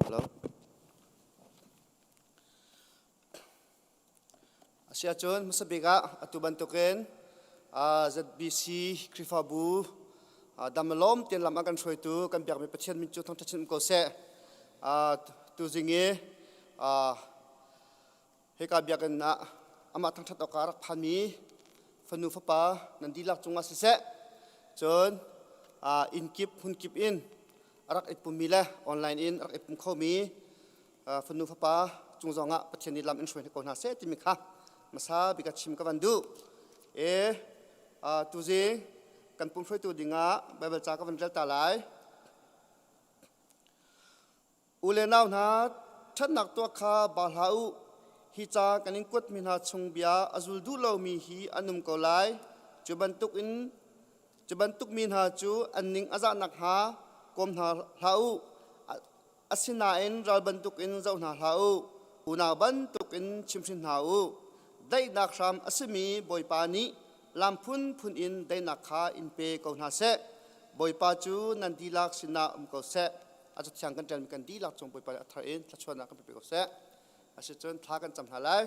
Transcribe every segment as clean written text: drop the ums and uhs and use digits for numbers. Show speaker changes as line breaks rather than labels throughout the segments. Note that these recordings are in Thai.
hello. Asia chon musabika atuban token ZBC Krifabu damalom tian lam akan shoi tu kan biak mi pathian min chu thang thachin ko se tu zinge heka biak na ama thang that okarak phami fanu fapa nandilak chunga se se chon inkip hunkip in arak ipumila online in arak ipum khomi fanu fapa chungzonga pathian ni lam in shoi ko na se timi kha masa bika chim ka vandu tu zi kan pum shoi tu dinga bible cha ka van rel ta lai ule naw na that nak to kha bal hau hi cha kanin kot min ha chungbia azul du lo mi hi anum ko lai chuban tuk min ha chu anning aza nak ha kom na hau asina in ral ban tuk in zau na hau una ban tuk in chimsin hau dai nak ram asimi boipani lampun phun in dai nak kha in pe ko na se boipa chu nan dilak sina ko se achu thiang kan tel kan dilak chong boipa athar in thachona kan pe ko se ase chon tha kan cham halai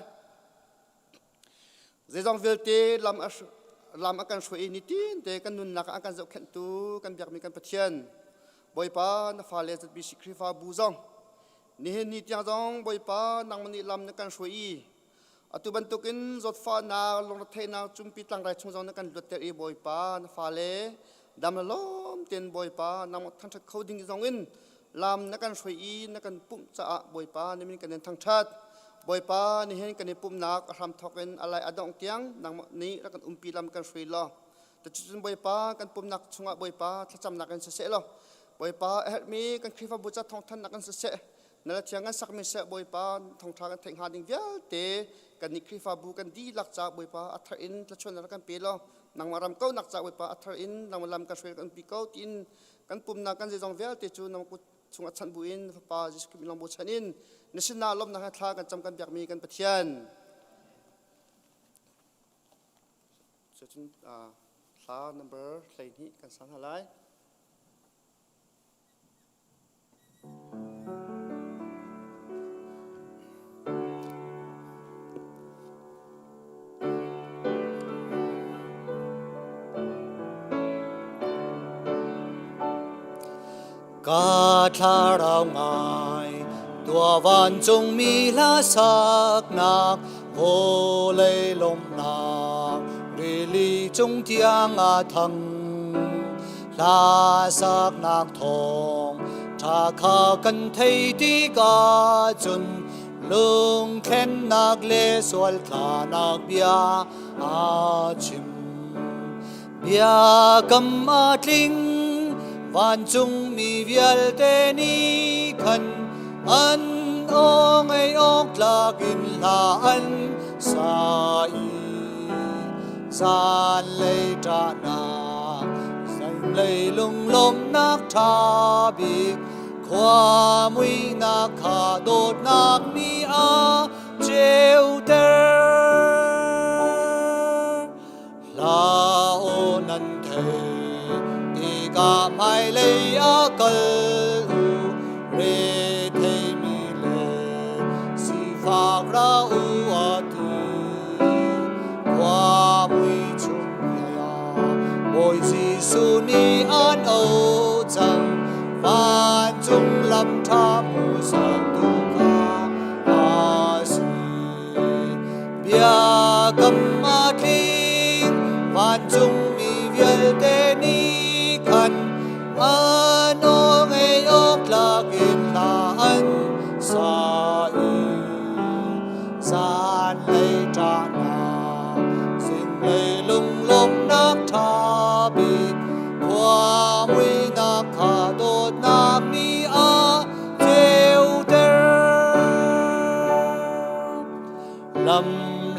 zejong velte lam akan shoi ni tin te kan nun nak akan zau khen tu kan biak mi kan pathian boipa na fale zat bi sikrifa buzong ni hen ni tiang jong boipa nang mani lam na kan shoi atuban tukin zot fa na long the na chumpi tang rai chung jong na kan lut te boipa na fale dam lom ten boipa nang thang that coding jong in lam na kan shoi na kan pum cha boipa ni min kan thang that boipa ni hen kan pum nak ram thoken alai adong tiang nang ni ra kan umpi lam kan shoi lo ta chun boipa kan pum nak chunga boipa thacham nak kan se lo boipa help me kan khifa bu cha thong than nak kan se nala thiang sak mi se boipa thong tha kan theng ha ding vial te kan ni khifa bu kan di lak cha boipa athar in ta chon kan pe lo nang maram ko nak cha boipa athar in nang lam kan shoi kan pi ko tin kan pum na kan je jong vial te chu nang ku chunga chan bu in pa jis ki long bu chanin nisina lom na thla kan cham kan biak mi kan pathian chun thla number hlei ni kan san halai
cả thà rau ngài tua van chung mi la sắc nạc vô lê lom nạc rì li chung tiang thăng la sắc nạc thong thà kha kan thấy đi cả chun lung khen nạc lê sual thà nạc bia chim bia cầm linh van chung mi vial te ni khan an ong ai ok la kin la an sa i san lei ta na san lei lung lom nak tha bi khwa mui na kha dot nak mi a treo ter la o nan the cả mai lấy a cờ re thay mi lệ si pha ra u a tu qua mui chung ya boy si su ni an o chang van chung lam tha mu sa tu ka a si bia kam ma thing van chung mi vial te ni an ong ai ok la kin la an sa i san lei ta na sin lei lung lom nak tha bi kwa mui na kha dot nak ni a teu ter lam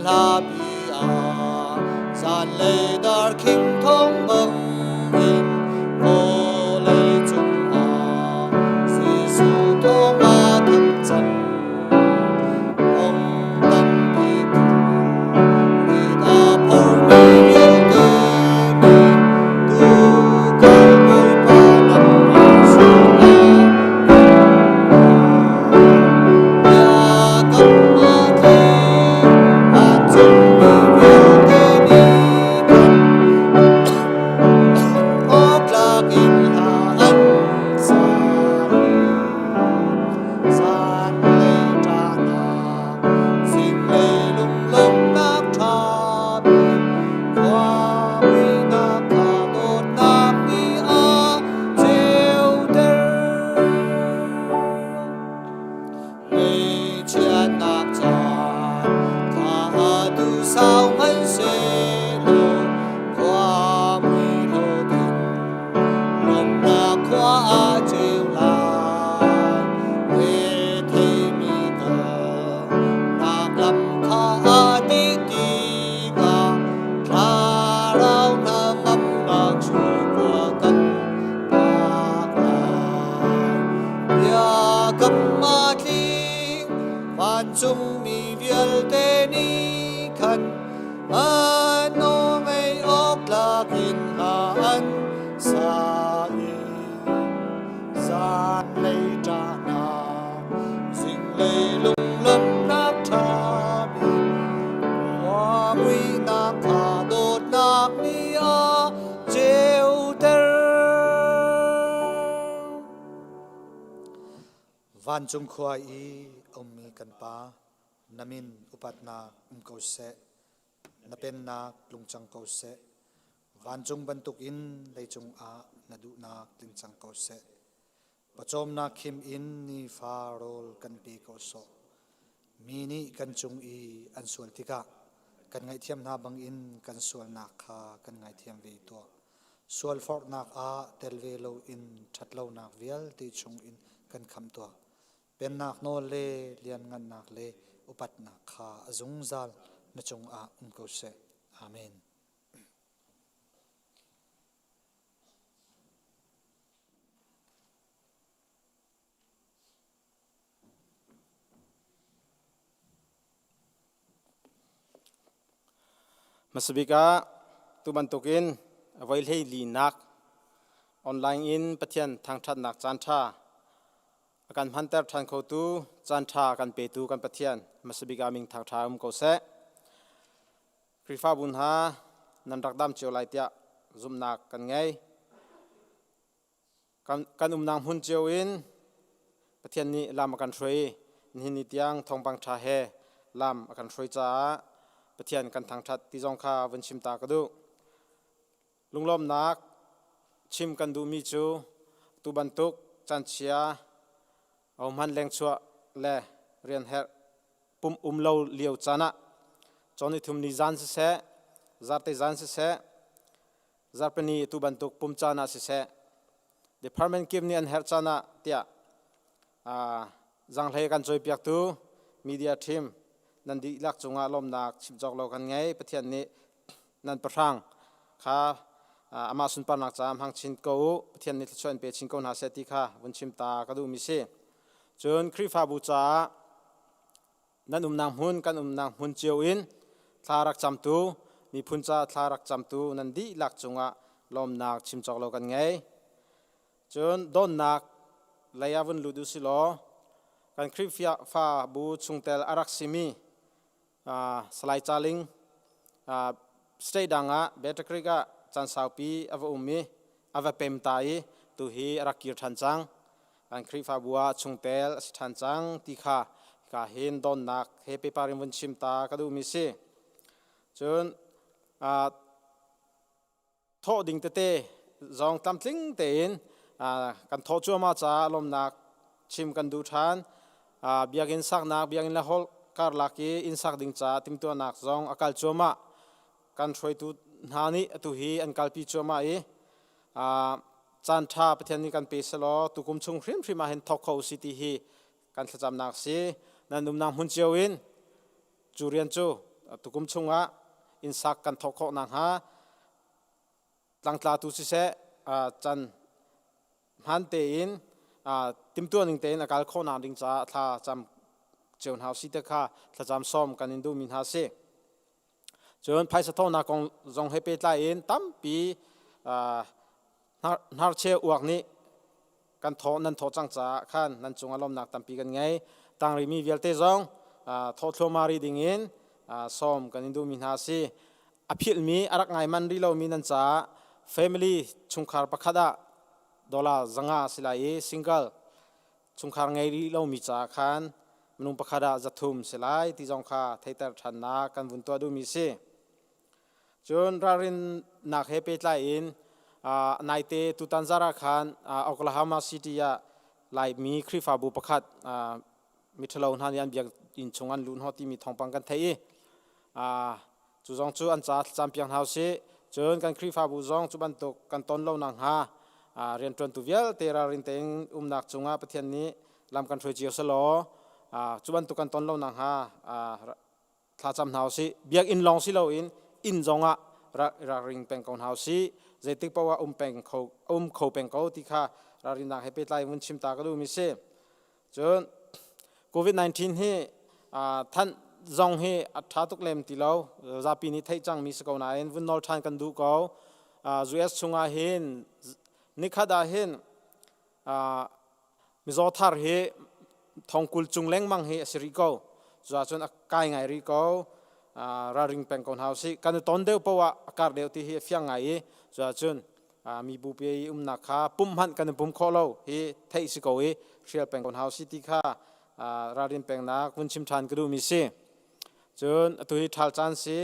la bi a san lei dar king thong bang vô lê chung si su thong thăng chân ông tâm bi đi ta phổ mi yêu tư ni tu kai bồi pa nam ma su la lắm mà đi van chung mi vial te ni khăn an ô mây ốc là kinh hà an sa y gian lây trả na dinh lây lung lâm nát tha bi hoa mui na kha đốt nạc ni a treo ter van chung khua i om mi kan pa namin upat na ko se na pen na lung chang ko se van chung bantuk in lei chung a na du na ling chang ko se pachom na khim in ni fa rol kan pi ko so mi ni kan chung i an sual tika kan ngai thiam na bang in kan sual na kha kan ngai thiam ve to sual for nak a telve lo in thatlo nak vial ti chung in kan kham to pen nak no le lian ngan nak le upat nak kha azung zal na chung a ko se amen
Masbika tu bantukin avail hei li nak online in pathian thang that nak chan tha akan hantar than kho tu chan tha kan pe tu kan pathian masbika ming thang tha ko se krifa bun ha nan rak dam cheu lai tia zum nak kan ngai kan nang hun cheu in pathian ni lam kan throi ni ni tiang thong bang tha he lam akan throi cha pathian kan thang that ti jong kha van chim ta ka du lunglom nak chim kan du mi chu tu bantuk chan chia au man leng chua le rian her pum lo liu chana choni thum ni jan se zarte jan se zarpani tu bantuk pum chana se department kim ni an her chana tia jang hlei kan choi piak tu media team nan di lak chunga lom nak chip jok lo kan ngai pathian ni nan parang kha ama sun par nak cham hang chin ko pathian ni chon pe chin ko na se ti kha bun chim ta ka du mi se chon krifa bu cha nan nang hun kan nang hun cheu in tharak cham tu mi phun cha tharak cham tu nan di lak chunga lom nak chim jok lo kan ngai chon don nak layavun ludu si lo kan krifa fa bu chungtel arak simi slide chaling stay danga betakrika chan saupi ava ummi ava pem tai tu hi rakir thanchang an krifa bua chungtel thanchang tikha ka hin don nak he pe parim vun chim ta ka du mi se chun tho ding te zong tam tling te in kan tho chu ma cha lom nak chim kan du than biagin sak nak biagin la hol kar laki insak ding cha tim tu nak zong akal choma kan throi tu hani tu hi an kalpi choma e chan tha pathian ni kan pe selo tukum chung hrim hrim a hen thok kho city hi kan thacham nak si nan num nam hun cheu in churian chu tukum chunga insak kan thok kho nang ha tlangtla tu si se chan han te in tim tu ning te in akal kho na ding cha tha cham chon hau si te kha thajam som kan indu min ha se chon phai sa tho na kong zong he pe tla in tam pi nar che uak ni kan tho nan tho chang cha khan nan chung alom nak tam pi kan ngai tang ri mi velte zong tho thlo mari ding in som kan indu min ha se aphil mi arak ngai man ri lo mi nan cha family chungkhar pakhada dola zanga silai single chungkhar ngai ri lo mi cha khan menung pakhada zathum selai ti jong kha thaitar thanna kan vun to du mi se chon rarin nak he pe tlai in naite tu tanzara khan Oklahoma City ya lai mi khrifa bu pakhat mithalo han yan biak in chungan lun hoti mi thongpang kan thai chu jong chu an cha champion house se chon kan khrifa bu jong chu ban tok kan ton lo nang ha rian tron tu vial tera rin teng nak chunga pathian ni lam kan throi chiu selo chuban tukan ton lo nang ha thla cham hau si biak in long si lo in zonga ra ring peng kon hau si zetik pawa peng kho peng ko ti kha ra rin na hepe tlai mun chim ta ka du mi se จนโควิด-19ที่ท่านจงให้อัฐาตุกเลมติเราจะปีนี้ไทยจังมีสกาวนาเอ็นวุ่นนอลทานกันดูเขาUS ชงอาเห็นนิคดาเห็นมิโซทาร์เฮทองกุลจุงเล้งมังเฮสิริโกจะจนกายไงริโกราริงเป็นคนเฮาสิกันตอนเดียวเพราะว่าการเดียวที่เฮฟียงไงจะจนมีบุปผานักขาปุ่มหันกันปุ่มข้อเราเฮไทยสิโกเฮเชียร์เป็นคนเฮาสิที่ข้าราริงเป็นนักคุณชิมทานกระดูมิสิจนตัวที่ทัลจันสิ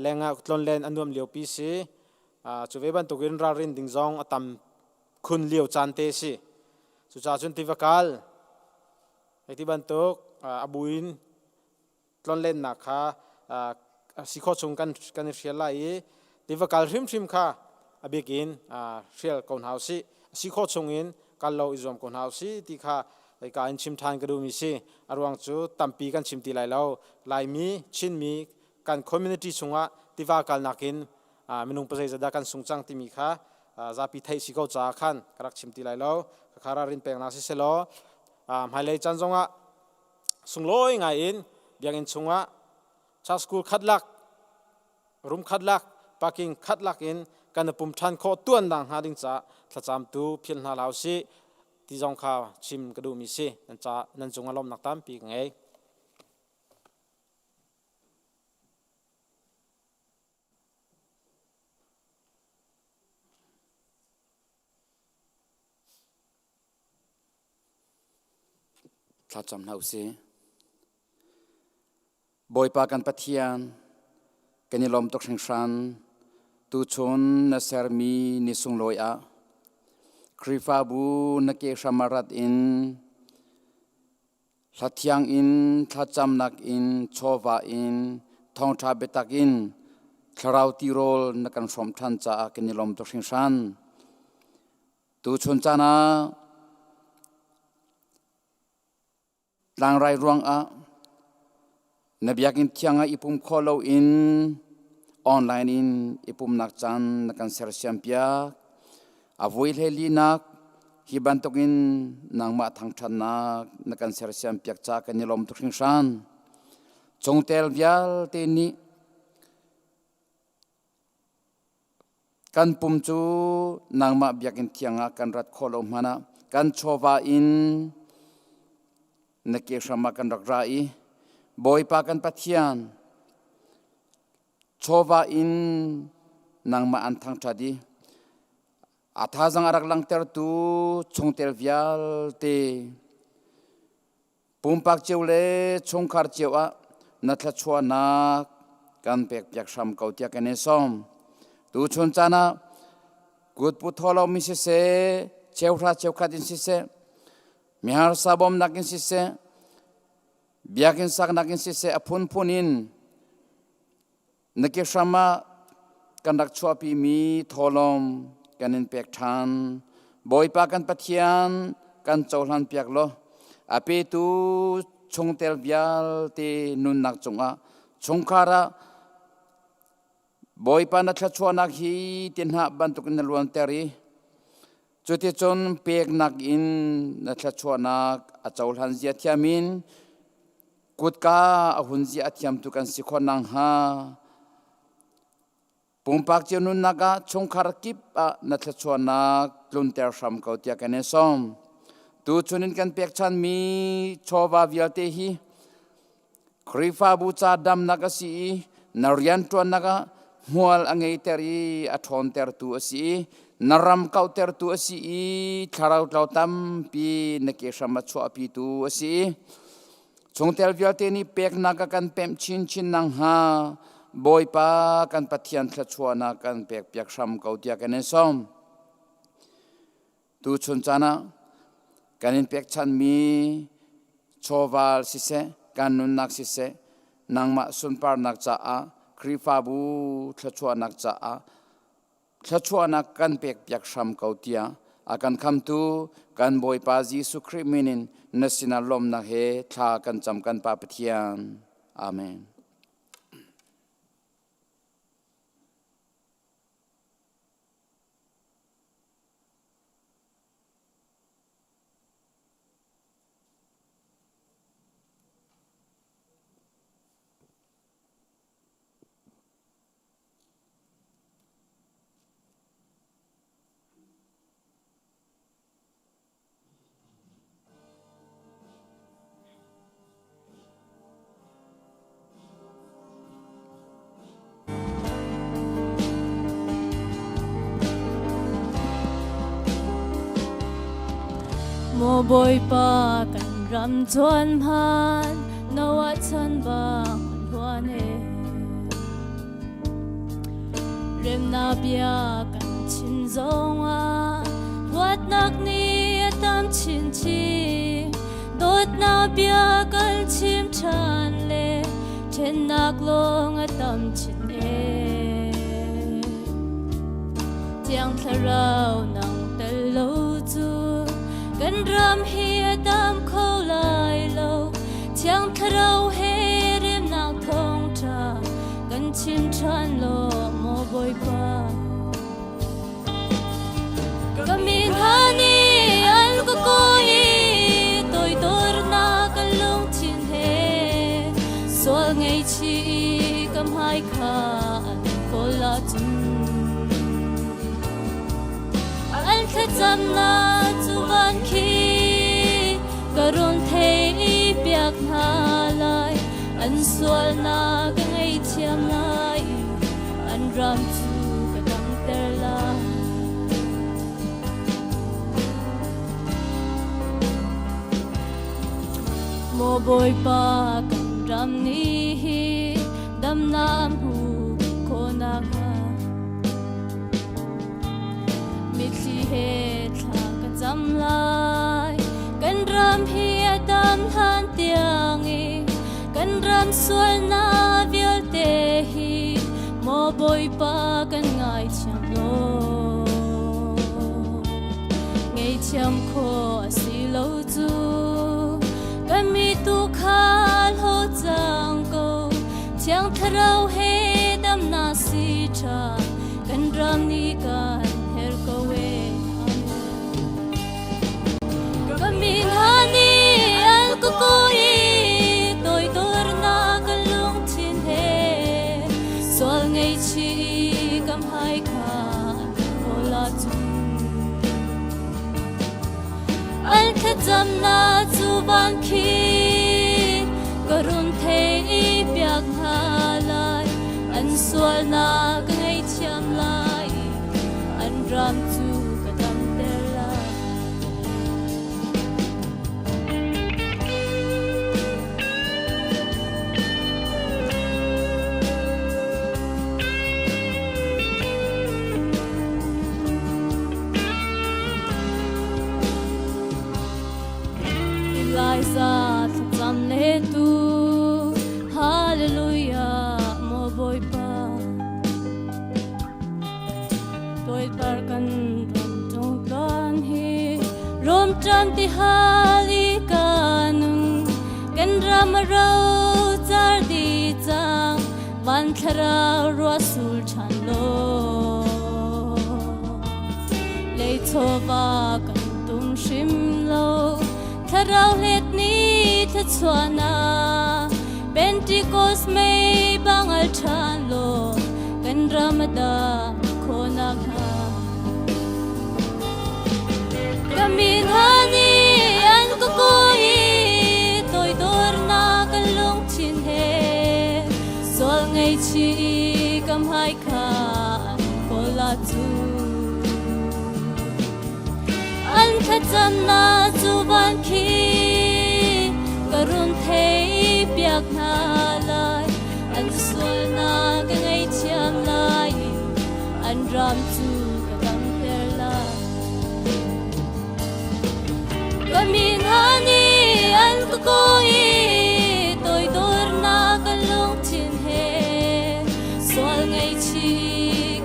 แรงตลอนเลนอันนวมเลียวปีสิจุเวบันตุกินรารินดิงซองอตัมคุณเลียวจันเตสิสุจาจุนติวกัลไอที่บันตุกอบุอินตลอนเลนนักขาสิข้อชงกันเชียร์ไล่ติวกัลริมข้าอเบกินเชียร์คนเฮาสิข้อชงอินกันเราอิจอมคนเฮาสิที่ข้าไอ้การชิมทานกระดูมิสิอารวังจูตั้มปีกันชิมตีไล่เราไล่มีชินมีกันคอมมูนิตี้ชงะที่ว่ากันนักินมินุงประเทศจะกันสงจังที่มีค่ะจะพิธีสิเขาจ้าขันกระดักชิมตีไล่เราคารารินเป็นนักสิเสลอหายเลยจันทร์งะสงลอยไงอินเบียงอินชงะชาสกูขัดลักรุมขัดลักปักกิ่งขัดลักอินกันปุ่มทันโคต้วนดังหาดิงจ้าถ้าจำตูเพียงหาเราสิที่จงข่าวชิมกระดูมิสินั่นจงอารมณ์นักตามปีไง
ถ้าจำเอาสิบอยปากันปะเทียนกันยลมตกเชิงชันตูชนนเสรมีนิสุงลอยอะคริฟาบูนักเกชามารัดอินทัดยังอินทัดจำนักอินโชวาอินทองทาเบตักอินคราวติโรลนักการสมทันจากกันยลมตกเชิงชันตูชนจานาลางไรรวงอะนบียักินเที่ยงอิปุ่ม follow in online in ipum nak chan nakan ser champia avoi heli nak hibantokin nangma thangthan nak nakan ser champiak cha kanilom tukhing san chongtel vial te ni kan pum chu nangma biakin thianga kan rat kholo mana kan chowa in nake shama kan rakrai boy pa kan pathian chowa in nangma anthang thadi athazang arak lang ter tu chongtel vial te pumpak cheule chongkhar chewa natla chua na kan pek pyak sham kautia kane som tu chon chana gut pu tholo mi se chewra chewkha din se mihar sabom nakin se biakin sak nakin se apun punin nake shama kandak chuapi mi tholom kanin pek than boy pa kan pathian kan chawlan piak lo ape tu chongtel vial te nun nak chunga chongkhara boy pa na thachua nak hi tinha bantuk na luan teri chuti chon pek nak in na thachua nak a chawlan zia thiamin kutka ahun zia thiam tu kan sikhon nang ha pumpak chenun naga chongkhar kip a nathachua nak tlunter sham kautia kane som tu chunin kan pek chan mi chowa vialte hi khrifa bu cha dam naga si narian ton naga mual angei teri athon ter tu asi naram kau ter tu asi tharau tlau tam pi nake shama chua pi tu asi chongtel vialte ni pek naga kan pem chin chin nang ha boy pa kan pathian thachua na kan pek pyak sham kautia kane som tu chun chana kanin pek chan mi chowal sise kan nun nak sise nangma sunpar nak cha a khrifa bu thachua nak cha a thachua nak kan pek pyak sham kautia akan kham tu kan boy pa Jesu Christ nasina lom na he tha kan cham kan pa pathian amen.
บอยปากันรำชวนผ่านนวัดชันบางหัวเนเริ่มนาเบียกันชินจงอาวัดนักนี้ตามชินชีโดดนาเบียกันชิมชันเลเช่นนักลงตามชินเอเจียงทะเรานังตะลูจูกันรำเฮียตามเขาลายโลเจียงทะเราเฮเรียมนักทองชากันชิมชันโลโมบอยปาก็มีท่านี้อันก็ก้อยตัวตัวนักลงชินเฮสวงไงชีกำให้ขาดก็ละจุนอันแค่จำนาจูบันคีกรุณเทเปียกหาลายอันสวลนาก็ไงเทียมลายอันรำจูก็ดังเตลาโมบอยปากันรำนี้ดำน้ำหูโคนาคามิตรเหตุทางกันจำลายกันรำเฮียดำทานเตียงอีกันรำสวยนาเวียลเตฮีโมบอยปากันไงเชียมโลไงเชียมโคสิโลจูกันมีตุขาโลจังโกเชียงทะเราเฮดำนาสีชากันรำนี้กันเฮรโกเวก็มีท่านี้อันก็ก้อยตัวตัวนักลงชินเฮสวงไงชีกำให้ขาดโคลาจุนอันแค่จำนาจูบันคีกรุณเทเปียกหาลายอันสวลนาก็ไงเทียมลายอันรำจูก็ดังเตลาลายซาทจำเลตูฮาเลลูยาโมบอยปาตัวตากันรำจงกลานฮีรวมจำที่ฮาลิกานุกันรำเราจาร์ดีจังวันทรารัวสุลชันโลเลยโทบากันตุงชิมโลถ้าเราเล็ดนี้ถ้าชวนาเป็นที่โกสไม่บางอัลชานโลกันรำดาโคนาคาก็มีท่านี้อันก็ก้อยตัวตัวนักลงชินเฮสวงไงชีกำให้ขาดโคลาจูอันแค่จำนาจูบันคีกรุณเทเปียกหาลายอันสวยนาก็ไงเทียมลายอันรำจูก็ดังเตลาก็มีท่านี้อันก็ก้อยตัวตัวนักลงชินเฮสวงไงชี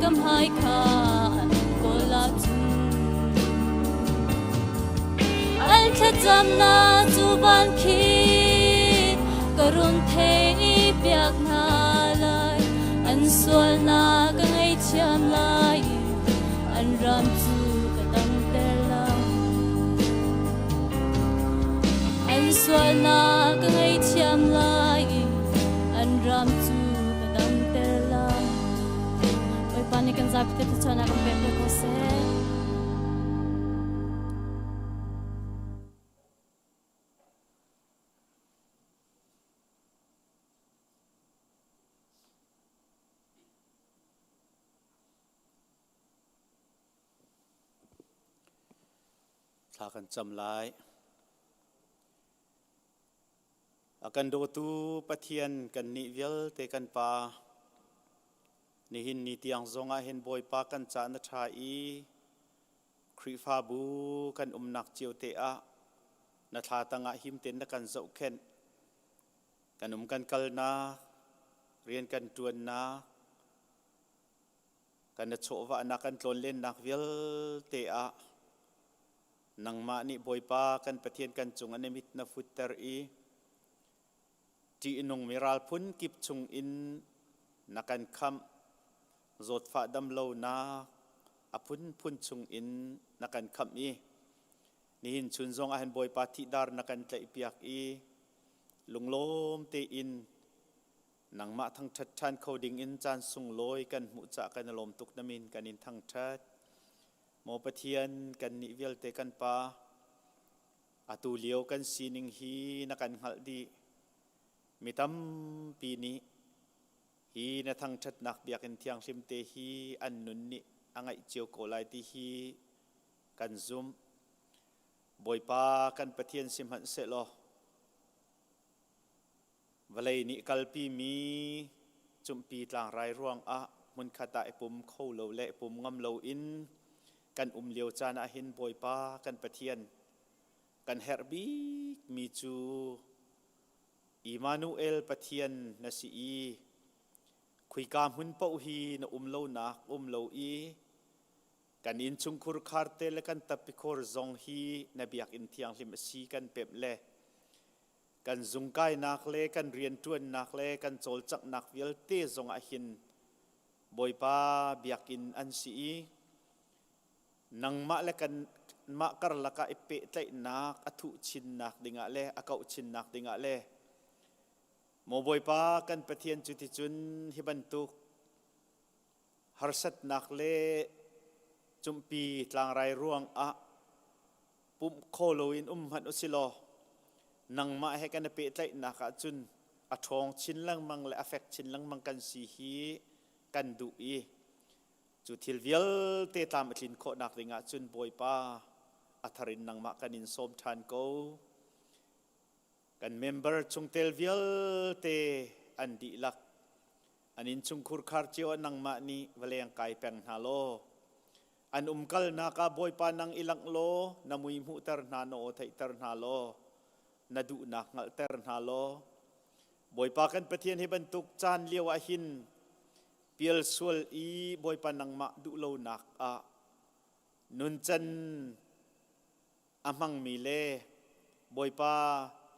กำให้ขาดโคลาจูอันแค่จำนาจูบันคีกรุณเทเปียกหาลายอันสวยนาก็ไงเทียมลายอันรำจูก็ดังเตลาอันสวยนาก็ไงเทียมลายอันรำจูก็ดังเตลาไปปานิกันจับเตตุชนะกันเป็นเด็กโคเซ
ถ้ากันจำลาย
akan do tu pathian kan ni vel te kan pa ni hin ni tiang zonga hin boy pa kan cha na tha i khri fa bu kan nak chiu te a na tha tanga him ten na kan zau khen kan kan kal na rian kan tuan na kan na chowa na kan tlon len nak vel te a nang ma ni boy pa kan pathian kan chung anemit na futter i ti inong miral phun kip chung in nakan kham zot fa dam lo na apun phun chung in nakan kham i ni hin chun zong a hen boy pa thi dar nakan tlai piak i lunglom te in nang ma thang that than coding in chan sung loi kan mu cha kan lom tuk namin kan in thang that mo pathian kan ni vel te kan pa atu liao kan sining hi nakan hal di mitam pi ni hi na thang that nak biak in thiang sim te hi an nun ni angai chiu ko lai ti hi kan zoom boy pa kan pathian sim han se lo valai ni kalpi mi chumpi tlang rai ruang a mun khata ipum kho lo le pum ngam lo in kan liao chana hin boy pa kan pathian kan herbi mi chu Immanuel pathian na si i khui kam hun pau hi na lo nak lo i kan in chung khur kharte le kan tapikor zong hi na biak in thiang lim si kan pep le kan zungkai nak le kan rian tuan nak le kan chol chak nak vial te zong a hin boy pa biak in an si i nang ma le kan ma kar laka ipe tlai nak athu chin nak dinga le akau chin nak dinga le mo boy pa kan pathian chuti chun hibantuk harsat nak le chumpi tlang rai ruang a pum kholoin han usilo nang ma he kan pe tlai naka chun athong chin lang mang le affect chin lang mang kan si hi kan du i chu thil vial te tam thlin kho nak ringa chun boy pa atharin nang ma kanin som than ko kan member chung tel vial te an di lak anin chung khur khar chiu nang ma ni valeng kai peng na lo an kal na ka boy pa nang ilang lo na mui mu tar na no thai tar na lo na du nak ngal tar na lo boy pa kan pathian hi bantuk chan liaw a hin pial sul i boy pa nang ma du lo nak a nun chan amang mi le boy pa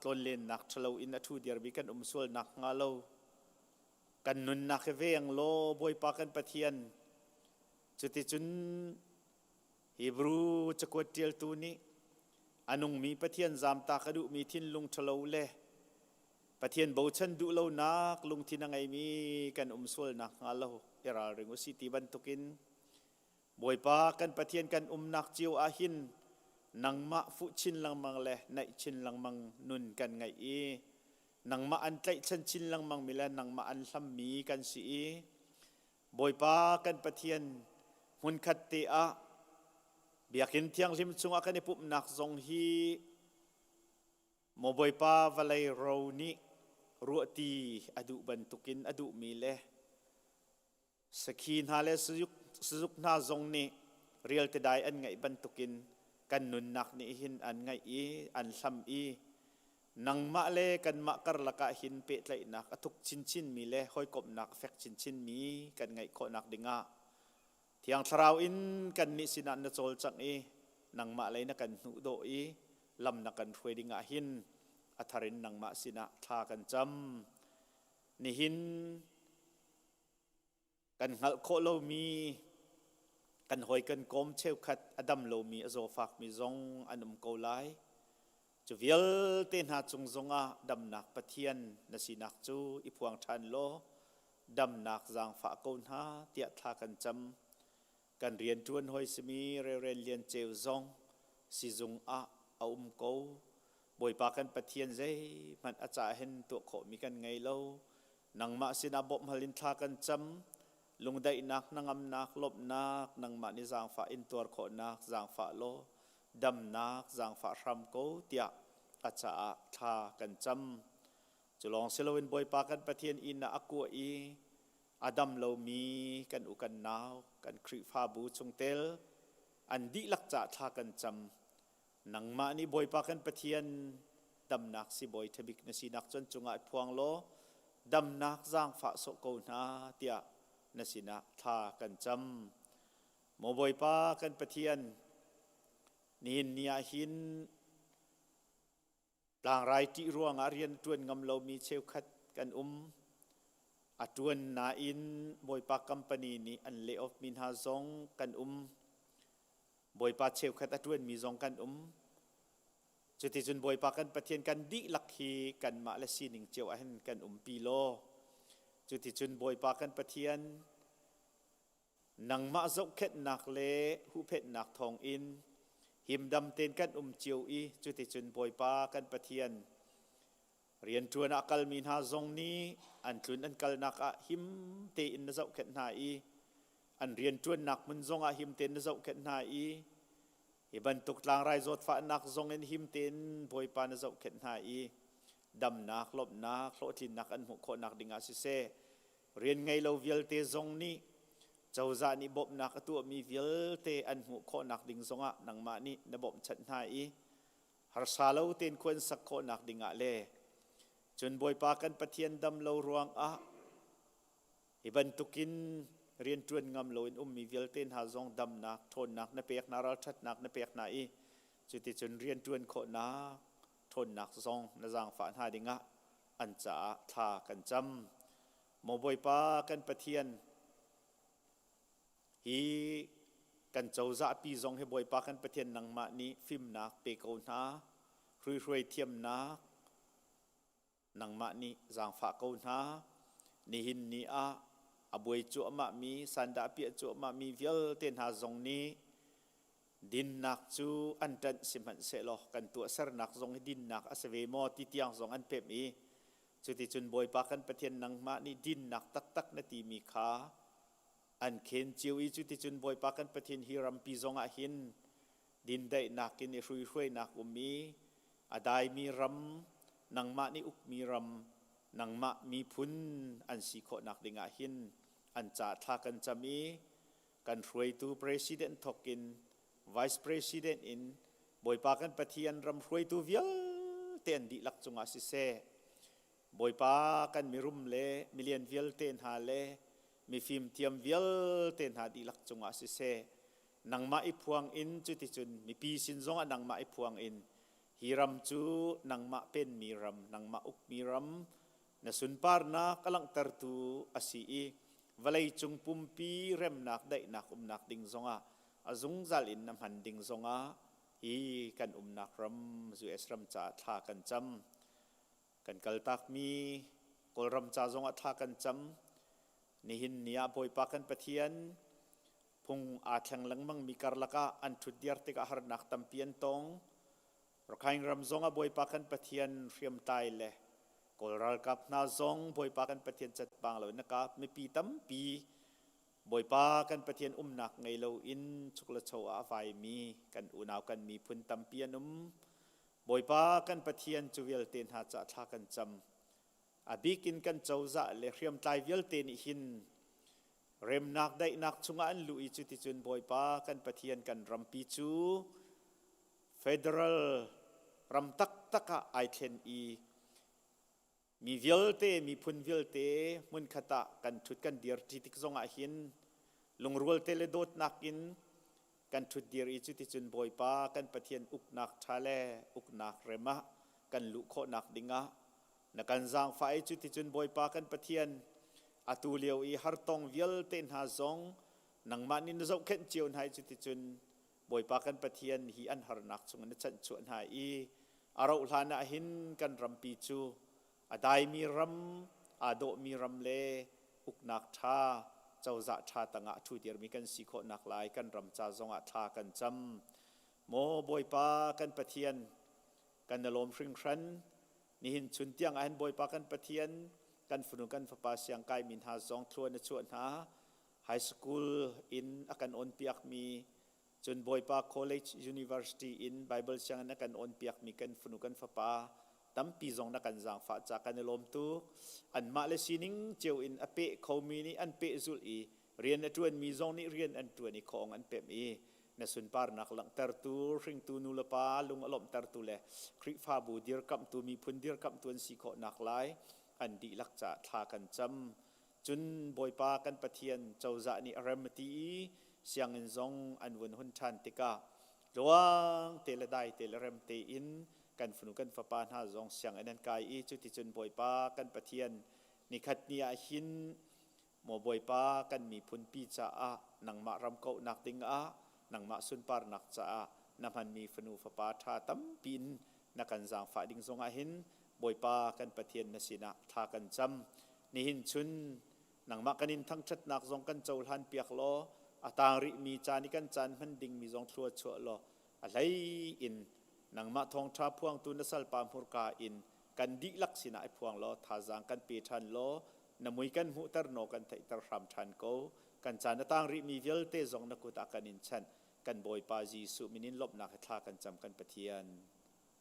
tlon len nak thalo in a thu diar bi kan sul nak nga lo kan nun nak ve ang lo boy pa kan pathian chuti chun Hebrew chakot tiel tu ni anung mi pathian zam ta kadu mi thin lung thalo le pathian bo chan du lo nak lung thin angai mi kan sul nak nga lo era ring usi ti ban tukin boy pa kan pathian kan nak chiu a hin nang ma fu chin lang mang le nai chin lang mang nun kan ngai i nang ma an tlai chan chin lang mang mila nang ma an hlam mi kan si i boy pa kan pathian hun khat te a biakin thiang lim chunga kan ipup nak zong hi mo boy pa valai ro ni ruati adu bantukin adu mi le sakhin hale suzuk na zong ni real te dai an ngai bantukin kan nun nak ni hin an ngai i an hlam i nang ma le kan ma kar laka hin pe tlai nak athuk chin chin mi le hoi kop nak fek chin chin mi kan ngai kho nak dinga thiang tharau in kan ni sinan na chol chang e nang ma le na kan nu do i lam na kan thoi dinga hin atharin nang ma sina tha kan cham ni hin kan ngal kho lo mi kan hoi kan kom cheu khat adam lo mi azo fak mi zong anum ko lai chu vial ten ha chung zonga dam nak pathian na sinak chu ipuang than lo dam nak zang fa kon ha tia tha kan cham kan rian tuan hoi simi re lian cheu zong si zung a ko boy pa kan pathian zai man acha hen to kho mi kan ngai lo nang ma sina bom halin tha kan cham lungdai nak nangam nak lop nak nang ma ni zang fa in tor kho nak zang fa lo dam nak zang fa ram ko tia acha tha kan cham จุลองเซลวินบอยปากันประเทียนอินนะอักัวอีอาดัมเรามีกันอุกันนาวกันคริฟาบูจงเตลอันดีลักจะทากันจำนังมานี่บอยปากันประเทียนดำนักสิบอยทบิกนสีนักจนจุงไอพวงโลดำนักจางฝาโสโกนาเตียนสีนักทากันจำโมบอยปากันประเทียนนินเนียหินต่างรายที่ร่วงอาเรียนจวนงำเรามีเชลคัดกันอาจวนนาอินบอยปากัมปนีนี้อันเลออฟมินฮาซองกันบอยปาเชลคัดอาจวนมีซองกันจุดที่จุนบอยปากันประเทียนกันดิลักฮีกันมาเลซีนิงเจียวอันกันปีโลจุดที่จุนบอยปากันประเทียนนังมาจกเข็ดนักเลหูเพชนักทองอินหิมดำเต็นกันเจียวอีจุดที่จุนบอยปากันประเทียนเรียนชวนอักลมินฮาซงนี้อันชวนอันกลนักหิมเตอินนเจ้าเข็ดนาอีอันเรียนชวนนักมันซงหิมเตนนเจ้าเข็ดนาอีฮิบันตุกลางไรจดฟ้านักซงเอ็นหิมเตนบอยปานนเจ้าเข็ดนาอีดำนักลบนักโลทินนักอันหุโคนักดิงอาศิเซเรียนไงเราเวลเตซงนี้เจ้าจานิบบนักตัวมีเวลเตอันหุโคนักดิงซงะนังมานี่นบบฉันนาอีฮาร์ซาเลวเตนควรสักโคนักดิงอาเลจนบอยปากันประเทียนดำเรารวงฮิบันตุกินเรียนจวนงำโลอินมีเวลเตนหาซองดำนักทนนักนเปียกนาราชัดนักนเปียกนาอีจุดที่จนเรียนจวนโคนักทนนักซองนจางฝานหาดิงะอันจ่าทากันจำโมบอยปากันประเทียนฮีกันเจ้าจ่าปีซองให้บอยปากันประเทียนนังมานี้ฟิมนักเปโกนารวยเทียมนักนังมานี่จางฝากเอาหน้านิหินนี่อบวยจั่วมามีสันดาเปียจั่วมามีเวลเต็นหาจงนี้ดินนักจูอันตันสิมันเสลอกันตัวสรนักจงดินนักอาศัยมอติเตียงจงอันเพ็มีจุดที่จุนบอยปากันประเทศนังมานี่ดินนักตักนาทีมีขาอันเข็นจิวอีจุดที่จุนบอยปากันประเทศฮิรัมปีจงอาหินดินได้นักกินช่วยนักมีอาได้มีรัมนังมานี่อุกมีรำนังมามีพุนอันสีโคนักดิงาหินอันจ่าทากันจะมีกันรวยตูประธานทอกินวิสประธานอินบอยปากันปะเทียนรำรวยตูเวียเต็นดิลักจงอาศิเซบอยปากันมีรุมเลมิเลียนเวียลเต็นหาเลมีฟิล์มเทียมเวียลเต็นหาดิลักจงอาศิเซนังมาอิพวงอินจุดที่จุนมีปีสินจงนังมาอิพวงอินฮิรัมจูนังมาเป็นมีรัมนังมาอุกมีรัมนสุนปาร์นักกลังตรตูอาศีวลัยจงปุ่มปีเร็มนักได้นักนักดิงซงอาจงจัลินนำหันดิงซงฮีกันนักรัมจูเอสรัมจ่าทากันจำกันกัลตักมีกอลรัมจ่าซงทากันจำนิหินเนียบอยปากันปะเทียนพงอาแข่งหลังมังมีการละกาอันทุดเดียร์ติกาหารนักตัมเปียนตงรักให้รำซงบอยปากันปะเทียนเรียมตายเลยกอลรัลกับนาซงบอยปากันปะเทียนจัดบางเลยนะครับไม่ปีตั้มปีบอยปากันปะเทียนหนักไงเราอินชุกละโชอาไฟมีกันอุณาวกันมีพุนตัมเปียนบอยปากันปะเทียนจูเวลเตนหาจะทากันจำอบิกินกันเจ้าจะเลยเรียมตายเวลเตนหินเริ่มนักได้นักชงอันลุยจุดที่จุนบอยปากันปะเทียนกันรำปีจูFederal รำตักไอเทนมีเวลเตมีพุนเวลเตมุนขตะกันชุดกันเดียร์ที่ติกซงอาหินลงรัวเตเลโดดนักอินกันชุดเดียร์จุดที่จุนบอยปากันปะเทียนอุกนักทะเลอุกนักเรมะกันลุโคนักดิงะนักกันจางไฟจุดที่จุนบอยปากันปะเทียนอาตูเลียวฮาร์ตองเวลเตนหาซงนังมันนินเจ้าเข็นเจียวให้จุดที่จุนบอยปากันปะเทียนฮีอันหารนักสงนันจันชวนหายอาราอุลานะหินกันรำปีจูอาได้มีรำอาโดมีรำเลอุกนักท่าเจ้าจะท่าตั้งทุเดียร์มีกันสีโคนักลายกันรำจ่าจงอาท่ากันจำโมบอยปากันปะเทียนกันนลมฟริงครันนี่หินชุนเตียงอันบอยปากันปะเทียนกันฝนุกันฝปาเสียงไกมินหาจงทวนชวนหาไฮสคูลอินอากันอนเปียกมีจนบอยปา College University in Bible เสียงนักกันอนเปียกมีกันฝนุกันฝปา ตั้มปีจงนักการจางฟ้าจากกันลมตูอันมาเลสินิงเจียวอินอเปะเขามีนี่อันเปะจุลอีเรียนอันตัวมีจงนี่เรียนอันตัวนี่ของอันเปะมีนสุนปาร์นักหลังเตอร์ตูริงตูนูลปาลุงอลมเตอร์ตูเลคริฟาบูดีร์กัมตูมีพุนดีร์กัมตัวสีโคนักไลอันดีลักจะทากันจำจุนบอยปากันปะเทียนเจ้าจะนี่อารมตีเสียงอินจงอันวนหุนชันติการะวังเตลได้เตลเรมเตอินกันฝนุกันฟ้าปานหาจงเสียงอันนั้นกายจุดที่จุนบอยปากันปะเทียนนิคัดเนียหินโมบอยปากันมีพุนปีจ้านังมารำเกานักติงอานังมาสุนปาร์นักจ้านำมันมีฝนุฟ้าปาทาตั้มปินนักกันจางฝ่ายดิ่งทรงอาหินบอยปากันปะเทียนนสินะทากันจำนิหินชุนนังมากันินทั้งชัดนักทรงกันเจ้าหันเปียกโลอาตาริมีจานิกันจันมันดิ่งมีทรงทัวชัวโลอะไรอินนังมาทองชาพวงตุนสัลปามพุรกาอินกันดิลักษณะพวงโลทาจางกันปีทันโลนมุยกันหูตรโนกันไทตรรำทันโกกันจานต่างริมีเวลเตจงนักุตากันินชันกันบอยปาจีสุมินินลบนักทากันจำกันปะเทียน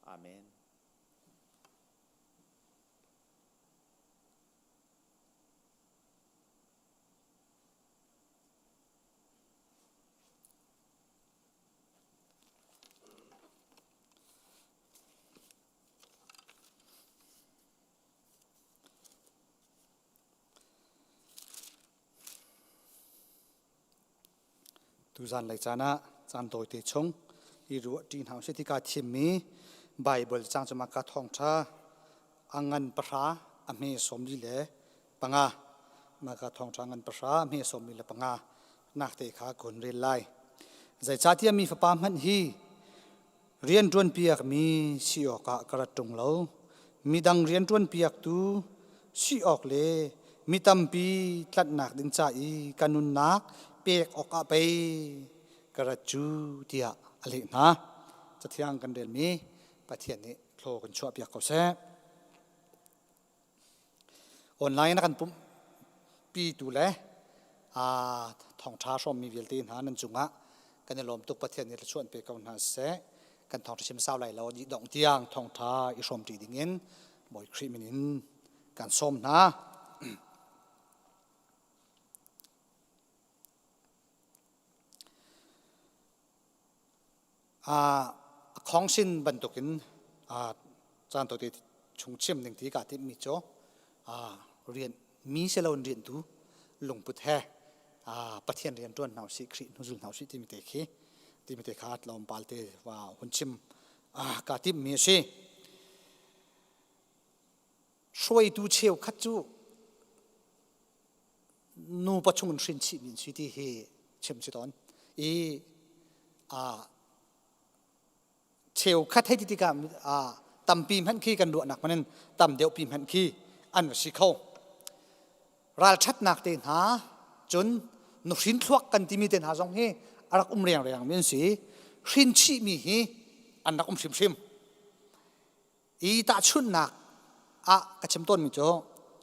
อาเมน
ทุจานไหลจานะจานโดยเตชงอีรัวจีนหางเสติกาทิมีไบเบิลจางจะมากระทองชาอังเงินปราอเมสมดีเลปังามากระทองชางันปราอเมสมดีเลปังานักเตะขาคนเรียนไล่ใจชาติมีฟ้ามันฮีเรียนจวนเปียกมีสีออกกระตุงเหลามีดังเรียนจวนเปียกตูสีออกเลมีตั้มปีตัดหนักดึงใจกันุนนักเปียกออกไปกระจูเดียอะไรนะจะเที่ยงกันเดือนมีประเทศนี้โผล่กันชั่วเปียกเขาแซ่ออนไลน์นะกันปุ่มปีดูแลท่องชาชมมีวิลตีนหานันจุงะกันในลมตุกประเทศนี้ชวนไปกันหาแซ่กันท่องชิมสาวไหลเราดองเตียงท่องชาอิชมจีดิ่งเงินบ่อยครีมินินกันส้มนะของสินบรรทุกินจานตัวที่ชงเชื่อมหนึ่งที่กาที่มีโจเรียนมีเซลล์เรียนดูลงพุทธประเทศเรียนตัวหนาวสิครีนุจุลหนาวสิที่มีเตะขี้ที่มีเตะขาดลมปาลเตว่าหุ่นชิมกาที่มีเช่ช่วยดูเชี่ยวขัดจูนูประชุมสินชิมินสิที่เฮเชื่อมชิดอนเชี่ยวคัดให้ติดกันตำปีมหันขี้กันดวหนักมันนั่นตำเดียวปีมหันขี้อันว่าสิเขาราชัดหนักเต็นหาจนนุสินทวักกันที่มีเต็นหาสองเฮอารักเรียงเมียนสีสินชีมีเฮอันนักชิมอีตาชุนหนักกระชิมต้นมีโจ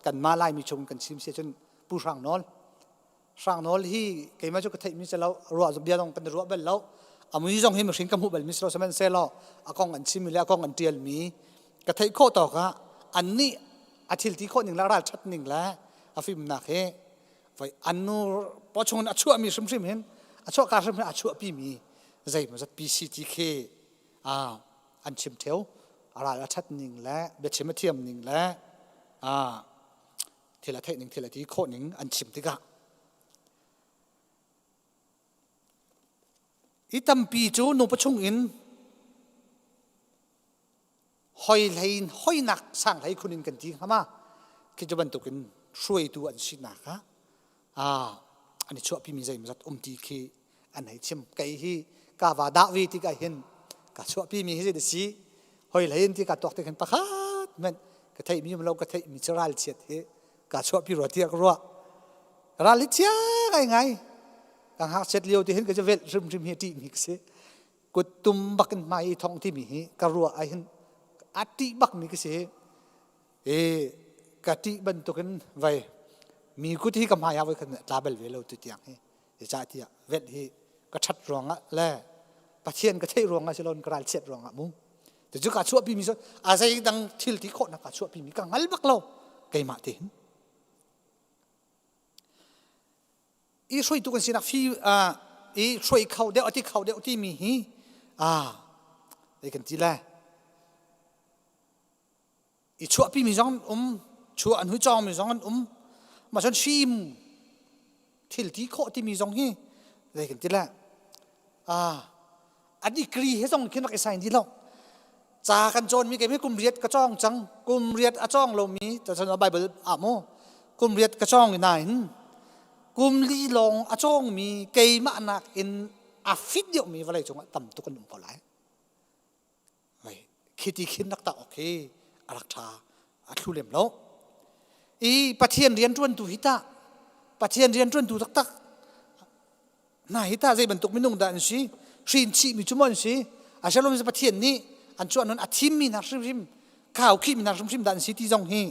กันมาไล่มีชงกันชิมเสียจนผู้สร้างนอลที่เกี่ยมาจุกเทมิเซลรัวจุดเดียวต้องกันรัวเบลแล้วอามุยจงเห็นมันสิงคำพูดแบบมิสโลสมันเซลล์กองอันชิมิเล่กองอันเตียลมีกระเทยโคตอกอันนี้อาทิตย์ที่โคหนึ่งละราชัดหนึ่งละอาฟิมนักเฮไฟอันนู้พอชงอัชัวมีสมเห็นอัชัวการสมเห็นอัชัวปีมีใจมันจะปีซีทีเคอันชิมเทวราชัดหนึ่งละเบชเมเทียมหนึ่งละทีละเทหนึ่งทีละที่โคหนึ่งอันชิมติกะอีตั้มปีจูนุปชงอินหอยไหลหอยหนักสร้างไหลคนอินกันจริงฮะมาคิดจะบรรทุกินช่วยตัวอันสินักฮะอันนี้ชั่วพี่มีใจมันจะตีคีอันไหนชิมไก่ที่กาวาดาวีที่ไก่เห็นกาชั่วพี่มีให้ได้สิหอยไหลที่กาตอกที่กันปะคัดมันกระเทยมีมันเรากระเทยมีเชรัลเชียดเฮกาชั่วพี่รัวเทียกรัวรัลลิเชียไงกังหักเสร็จเลี้ยวที่เห็นก็จะเวทริมเฮติมิกเสกุตุมบักไม่ท่องที่มีกรัวไอเห็นอัติบักมิกเสกติบรรทุกันไว้มีกุฏิกำหายเอาไว้กันตาเบลเวลตุเตียงเฮจ่าที่เวทเฮก็ชัดรองและประเทียนก็ใช่รองสิลนกระไรเช็ดรองมุ้ง แต่จุกาชัวปีมีซะอาศัยดังทิลที่โคนักกาชัวปีมีกังหัลบักเราไกมาเต็นอีช่วยตุกันสินักฟีอีช่วยเขาเดียวที่เขาเดียวที่มีไอ้กันจีแลอีชัวปีมีจงชัวอันหุ่จองมีจงอันมาชนชิมทิลที่โคที่มีจงไอ้กันจีแลอันนี้กรีให้จงขึ้นมาไอ้สายนี้แล้วจากันจนมีเกี่ยวกับกุมเรียดกระจ้องจังกุมเรียดอาจ้องเรามีแต่ฉันเอาไบเบิลโมกุมเรียดกระจ้องอยู่ไหนกุมลีลงอาจ้องมีเกี่ยมานักอินอาฟิดเดียวมีอะไรจงต่ำตุกันหนุ่มพอไหลคิดที่คิดนักตาโอเคอารักษาอัดลุเล่มแล้วปะเทียนเรียนจวนตูหิตาปะเทียนเรียนจวนตูตักน่าหิตาใจบรรทุกไม่นุ่งด่านสิชินชีมีจุมอนสิอาชาลมจะปะเทียนนี้อันชวนนั้นอาทิมมีนักริมข้าวขี้มีนักริมดันสิที่จงฮี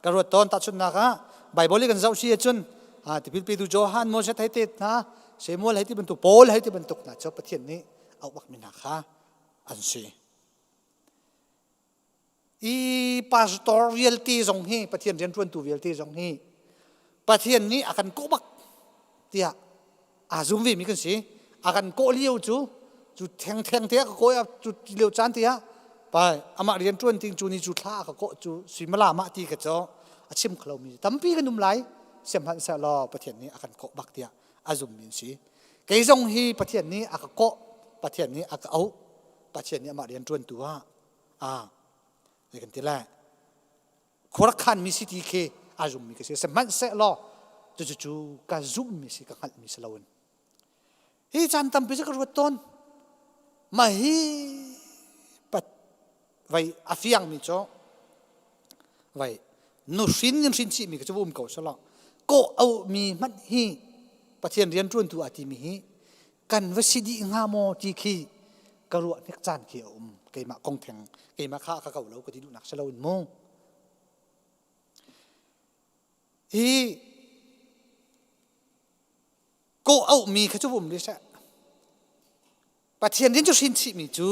กระโดดต้นตัดชนนะคะใบบอลกันเจ้าชีจนที่พิลปีดูโจฮันโมเสสให้ติดนะเสมัวให้ที่บรรทุกโพลให้ที่บรรทุกนะเจ้าปะเทียนนี้เอาวักมีนะคะอันสิพาสตอร์เรียลตี้จงฮีปะเทียนเรียนชวนตัวเรียลตี้จงฮีปะเทียนนี้อาการโกบักเตียซุมวีมีกันสิอาการโกเลี้ยวจูแทงเทียก็โกยจูเลี้ยวจานเทียไปอามาเรียนชวนทิ้งจูนี่จูท่าก็โกจูสิมาลามาตีกันจ้าชิมขลุ่มมีตั้มปีกันนุ่มไหลเสียมพันเสลอปะเทียนนี้อาการโกบักเตียซุมมีสิเกยจงฮีปะเทียนนี้อาการโกปะเทียนนี้อาการเอาปะเทียนนี้อามาเรียนชวนตัวนี่กันทีแรกคนละขันมีสิทธิเคอาจุมมีกันเสียสมัยเสลอจู่ๆการจุมมีสิกันมีสลาวนจันทำไปสักรุ่ต้นมาปัดไว้อาฟิยังมีจ้อไว้นุสินยังสินชีมีก็จะวุ่นเก่าสลอก็เอามีมันประเทศเรียนรุ่นตัวอาทิมีกันวสิดีงามอที่คีกระรวดเนกจานเขียวเกี่ยมากงแทงเกี่ยมาข้าข้าเก่าเราก็ที่ดูนักสลาวนโมก็เอามีเขาจะวุ่นดิใช่ประเทศนี้จะสินชีมีจู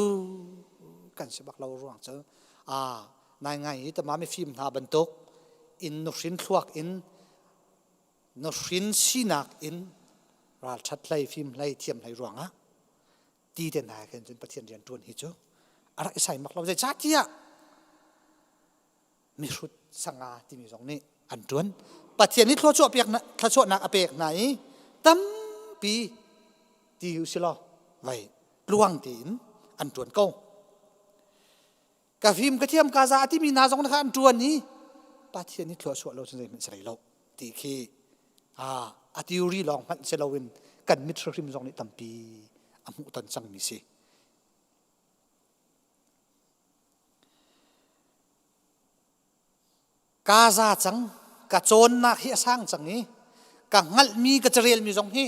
กันสิบักเราร่วงเจอนายไงแต่มาไม่ฟิล์มหาบรรทุกอินนสินทวกอินนสินสีนักอินราชัดไล่ฟิล์มไล่เทียมไล่ร่วงตีเด่นหายกันจนประเทศเรียนจวนฮิจูอะไรใส่มักเราจะจัดเที่ยมีชุดสังอาที่มีสองนี้อันจวนประเทศนี้ทชั่วเปียกนะทชั่วนักอเปียกไหนตั้มปีที่อยู่สิลอไว้ล่วงตีนอันจวนเก้ากาฟิมกระเทียมกาซาที่มีนาสองนะคะอันจวนนี้ประเทศนี้ทชั่วเราจะได้มันใส่เราตีคีอาทิวรีลองมันเซลวินกันมิตรริมสองนี้ตั้มปีอามุตันจังมีสิกาซาจังกะโจนนักเฮียสร้างจังนี้กะงัลมีกะเจริญมีสองนี้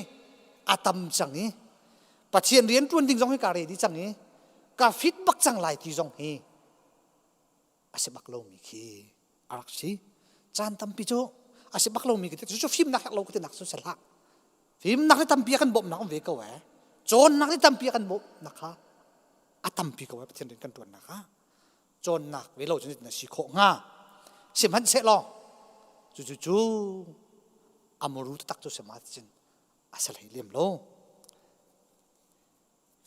อาตัมจังนี้ประเทศเรียนจวนดิ้งจงให้การเรียนจังนี้กาฟิดบักจังไหลที่จงให้อาศัยบักโลมีขี้อารักษีจานตั้มปิโจอาศัยบักโลมีขี้แต่จู่ฟิล์มนักเราก็จะนักสุดเสละฟิล์มนักที่ตั้มปีกันบ่มนักเวกเอาไว้โจนนักที่ตั้มปีกันบ่นะคะอาตั้มปีกันไว้ประเทศเรียนกันตัวนะคะโจนนักเวลาจะนี่สิโคง่าสิมันเสลอจู่อามูรุตักจุสมาจินอาศัยเลี้ยมโล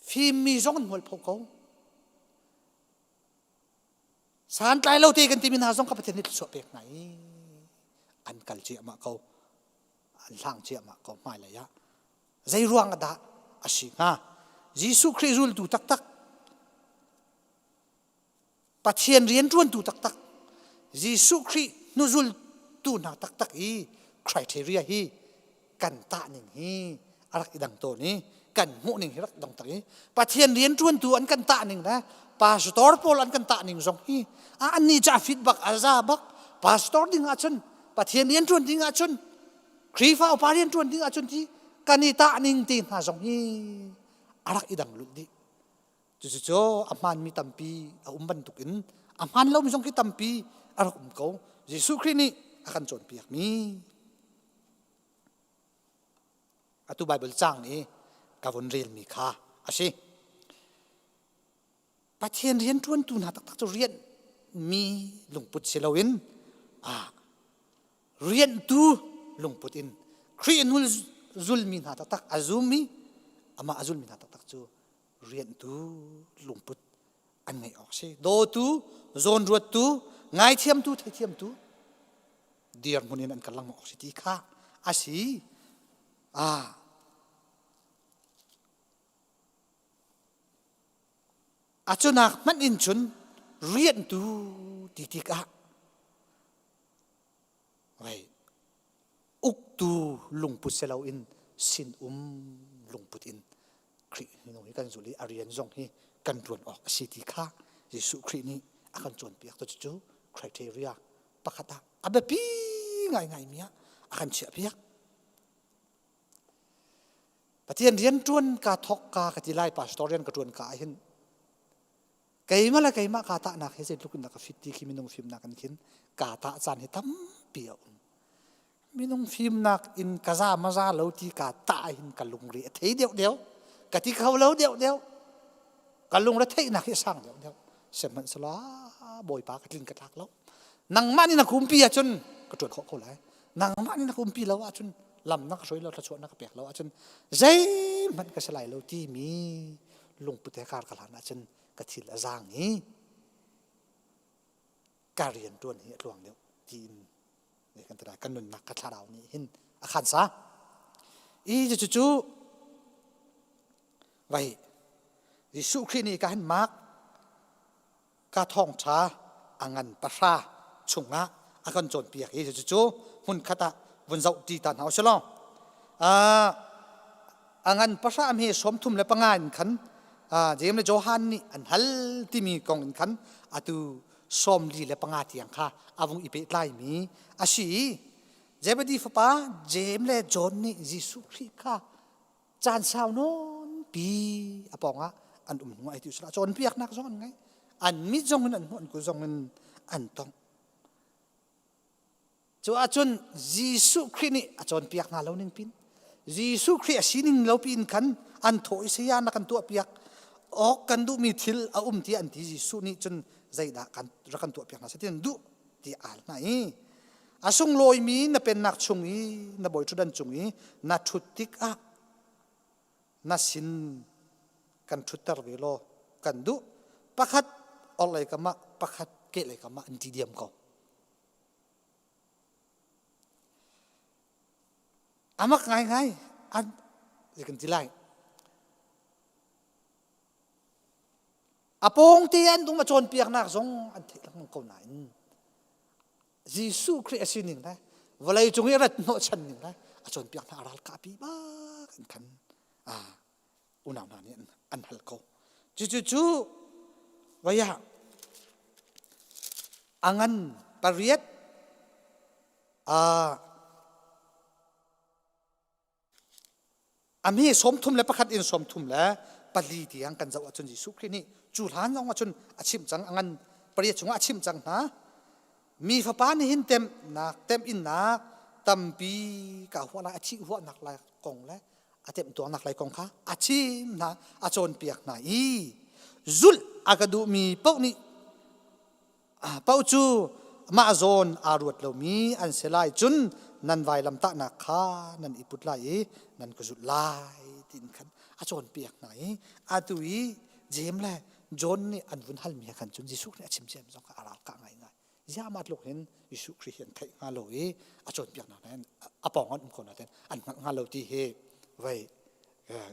ฟิล์มมีส่งหัวพกเขาสารใจเราตีกันที่มีนาส่งกับประเทศนี้สวบเอกไหนอันกัลเจียมาเขาอันล่างเจียมาเขาไม่เลยใจร่วงกระดาอาศิงายิสุคริสุลตูตักประเทศเรียนรุ่นตูตักยิสุครินุสุลตูนาตักcriteria กันตาหนึ่งอะไรดังตัวนี้กันมุหนึ่งรักดังตัวนี้ประเทศเรียนจวนตัวอันกันตาหนึ่งนะพาสตอร์พอลอันกันตาหนึ่งสองอันนี้จะฟีดบักอาซาบักพาสตอร์ดิ้งอาชนประเทศเรียนจวนดิ้งอาชนครีฟ้าอุปาเรียนจวนดิ้งอาชนที่กันนี่ตาหนึ่งตีนหาสองอะไรดังลุดดิจู่อามันมีตัมปีบันทุกินอามันเรามีสองคิดตัมปีอะไรเขาเยซูคริสต์นี่akanจนเปียกมีatu Bible จ้างนี้กับวันเรียนมีค่าอาชี ปะเทียนเรียนจวนตูนาตักจะเรียนมีหลวงปู่เชลวินเรียนตูหลวงปู่อินครีนุลซุลมินาตักอาซุมีอามาอาซุลมินาตักจูเรียนตูหลวงปู่อันไงออกสิโดตูโซนรวดตูไงเทียมตูเทียมตูเดียร์มุนินันกำลังออกสิที่ข้าอาศีอาจนักมันอินชุนเรียนตูที่กะไว้อุกตูลุงพุทธเล่าอินสินลุงพุทธินครีนี่น้องกันสุริอารียนจงนี่กันจวนออกสิที่ข้ายิสุครีนี่อากันจวนเปียกตัวจู่คริเทเรียปะขัดอาเบปีไงเมียอากันเชื่อเปียกปะเทียนเรียนจวนกาทอกกากติไลปาสตอเรียนกจวนกาเห็นไก่มาละไก่มากาตะนักเฮเซลุกุนักฟิตที่มินงฟิมนักกันขินกาตะจานเฮตั้มเปียวมินงฟิมนักอินกาซามาซาเลวที่กาตะอินกัลุงเรียเทียวกะที่เขาเลวเดียวกัลุงเรียเทียนักเฮสังเดียวเสมันสลาบอยปากลินกระทักแล้วนังมันนี่นักคุมปีจนกระจวนเขาเลยนังมันนี่นักคุมปีแล้วจนลำนักสวยเราตะชวนนักเปียกแล้วจนใจมันก็สลายเลวที่มีลุงปุตเตการกลานะจนกระถิ่นละจางนี้การเรียนตัวนี้หลวงเดียวจีนนี่กันตระกันนุนนักกระทาเรานี่เห็นอาคารซะจู่ไว้ยิสุครีนี่การมากกาท่องช้าอังันปะชาชุงะอาการโจนเปียกจู่หุ่นขตะวันเจ้าตีตันเอาฉลองอังันปะชามีสมทุมและปังงานขันเจมส์โจฮันนี่อันฮัลที่มีกองขันอาตูสมลีและปังงาที่ยังค่ะอาวุธอิเปตไลมีอาชีเจมส์ดีฟ้าเจมส์และจอนนี่ยิสุคริค่ะจานสาวโน้นปีอาปองอันหัวไอติวสละจอนเปียกนักจอนไงอันมิจงอันหัวกูจงอันตองจ้าจนยิสุครินี่จอนเปียกนาเราหนึ่งปียิสุคริสินิงเราปีนขันอันโถอิสยานักอันตัวเปียกออกกันดูมีทิลอาที่อันที่ยิสุนี่จนใจด่ากันรักกันตัวเปียกนะเสด็จดูที่อ่านไหนอาสงลอยมีน่ะเป็นนักชงอีน่ะบ่อยชุดันชงอีน่ะชุดติกน่ะสินกันชุดตะเวโลกันดูปักขัดอะไรกันมาปักขัดเกล็ดกันมาอันที่เดียมเขาอามักไงอันจะกันที่ไรอาปงเตียนตรงมาโจนเปียกนักสงอันที่ลังมันเขาไหนยิสุคริสต์นี่นะเวลาจงเอรัตโนชันนี่นะอาโจนเปียกนักอารัลกาปีบ้ากันอุณานี่อันฮัลเขาจู่ว่ายาอังันปริยัตอามีสมทุมและประคัดอินสมทุมและปลีที่ยังกันจะว่าจนยิสุครินี่จูหลานน้องว่าจนอาชิมจังอังันปริยัตจงอาชิมจังนะมีฟ้าปานหินเต็มนักเต็มอินนักตั้มปีกับหัวนักอาชิหัวนักลายกองและอาเต็มตัวนักลายกองค่ะอาชิมนะอาโจนเปียกนะจุลอากาดูมีเป้านี่เป้าจูมาโจนอารวดเรามีอันเสลายจุนนันไวลำตะนักขานันอิปุตไลนันก็จุดลายตินขันอาโจนเปียกไหนอาตุยเจมแลโจนนี่อันวุนฮัลมีขันจุนยิสุเนี่ยชิมเจมจงอารากังไงยามาดลูกเห็นยิสุคริสต์ไทยงาโลอาโจนเปียกนั้นอาปองอันคนนั้นอันงาโลที่เฮไว้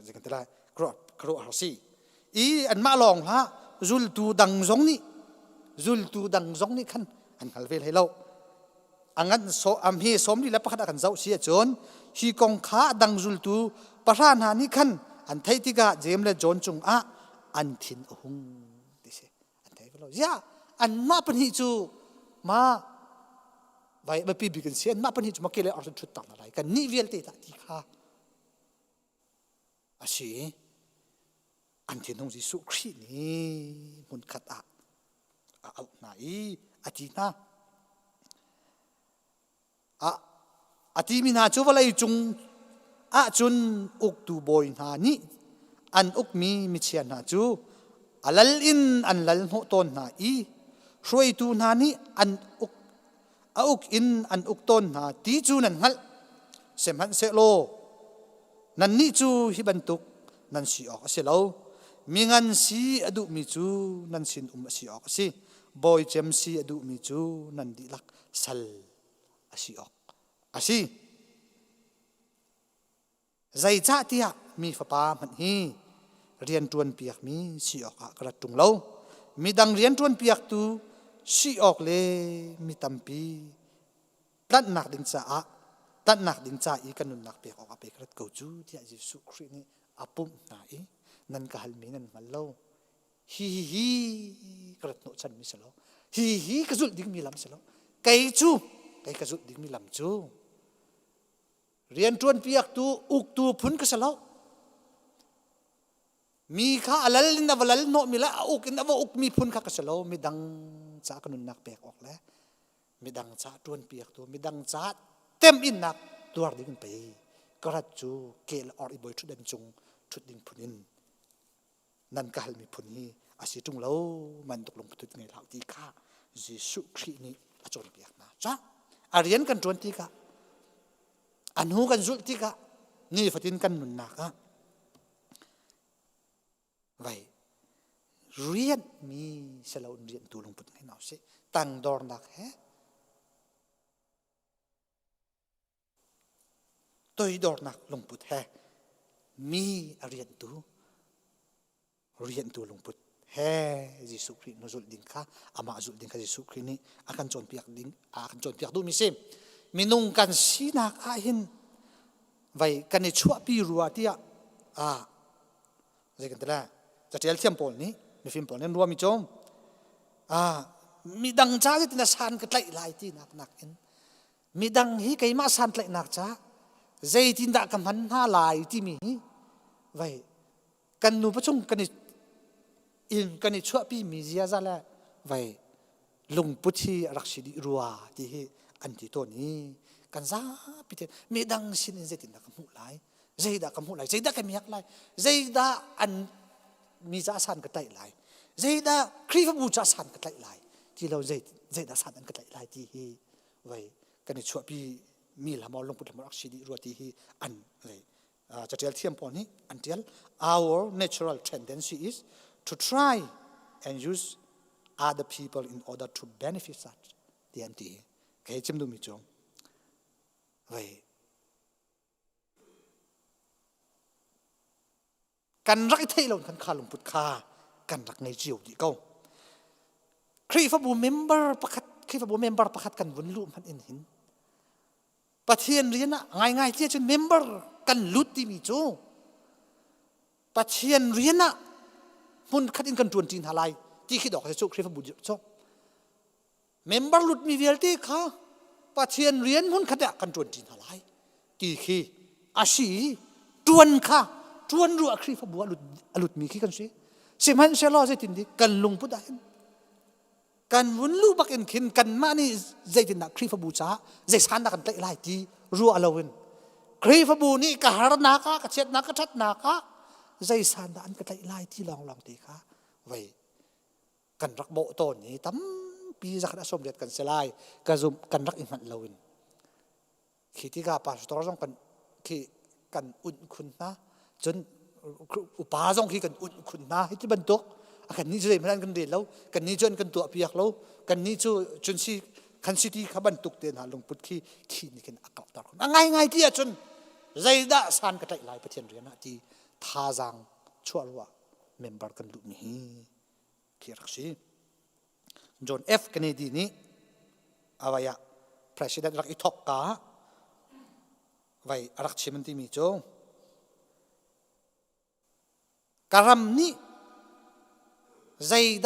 จะกันที่ไรครอฮาซีอันมาลองฮะจุลตูดังจงนี่ขันอันฮัลเวลให้เราอันนั้นอัมเฮสมนี่แล้วประคัดกันเจ้าเสียจนฮีกองขาดังจุลตูประธานหานี่ขันอันไทยที่กะเจมและจนจงอันทินหุงดิเสอันไทยก็เราอันมาเป็นฮิจูมาไว้มาปีบิกันเสียนมาเป็นฮิจูมาเกลี่ยออกชุดต่างอะไรกันนี่เวลเตตที่ข้าอาชีอันที่น้องยิสุครินี่มุนขัดเอาไหนอาทินะอาทิมินาจูวะเลยจุงจุนอุกตูบอยนานี่อันอุกมีมิเชียนาจู alal in an lal ho ton na i roi tu na ni an uk auk in an uk ton na ti chu nan hal sem han se lo nan ni chu hi bantuk nan si ok se lo mingan si adu mi chu nan sin si ok si boy chem si adu mi chu nan di lak sal asi ok asi zai cha tia mi fa pa man hi rian tuan piak mi si ok kra tung lo mi dang rian tuan piak tu si ok le mi tampi tan nak ding cha a tan nak ding cha i kanun nak pe ok pe krat ko chu tia jesu khri ni apum na i nan ka hal mi nan mal lo hi krat no chan mi salo hi ka zul ding mi lam salo kai chu kai ka zul ding mi lam chu rian tuan piak tu uk tu phun ka salo mi kha alal na valal no mila uk in avo uk mi phun kha ka salo mi dang cha kanun nak pe ok le mi dang cha tuan piak tu mi dang cha tem in nak tuar ding pe karat chu kel or i boy thu den chung thu ding phunin nan ka hal mi phun hi asi tung lo man tok long phut ngai lau ti kha jesu khri ni achon piak na cha arian kan tuan ti ka anhu kan zul ti ka ni fatin kan nun na ka vai rian mi selo rian tu long phut ngai nau se tang dor nak he tôi đor nak lung put he mi arian tu lung put he Jesu Christ no zul ding kha ama zul ding kha Jesu Christ ni akan chon piak ding akan chon piak du mi sem minung kan sinak a hin vai kan ni chua pi ruwa tia a je kan tala cha tel thiam pol ni mi fim pol nen ruwa mi chom a mi dang cha ti na san ka tlai lai ti nak nak in mi dang hi kai ma san tlai nak cha zai tin da kam han ha lai ti mi vai kan nu pa chung kan ni chua pi mi zia za la vai lung puthi rakshi di ruwa ti hi an ti to ni kan za pi te mi dang sin zai tin da kam hu lai zai da kam hu lai zai da kam yak lai zai da an mi za san ka tai lai zai da khri fa bu cha san ka tai lai ti lo zai da san an ka tai lai ti hi vai kan ni chua pi mi la mo long put mo rakshi di ruwa ti hi an lai cha tel thiam pon ni until our natural tendency is to try and use other people in order to benefit such the anti ke chim du mi chom vai kan rak thei lon kan kha lung put kha kan rak nei jiu di ko khri fa bu member pakhat kan vun lu man in hin pathian riana ngai tia chen member kan lut ti mi chu pathian riana mun khat in kan tuan tin halai ti khi dok se chu khri fa bu chu member lut mi velti kha pathian rian mun khata kan tuan tin halai ti khi asi tuan kha tuan ru khri fa bu alut mi khi kan si siman se lo se tin di kan lung pu da kan vun lu bak in khin kan mani zai tin na khri fa bu cha zai san na kan tlai lai ti ru alawin khri fa bu ni ka har na ka chet na ka that na ka zai san da an ka tlai lai ti long ti kha vai kan rak bo to ni tam pi za kha som ret kan selai ka zum kan rak in man lawin khiti ga pastor jong khi kan un khun na chun upa jong khi kan un khun na hi ti ban tok kan ni zai man kan de lo kan ni jon kan tu piak lo kan ni chu chun si kan city khaban tuk te na lung put khi ni kan akau tar ngai ti a chun zai da san ka tai lai pathian riana ti tha jang chualwa member kan lu ni ki rakshi John F Kennedy ni awaya president rak ithok ka vai rak chimen ti mi cho karam ni zai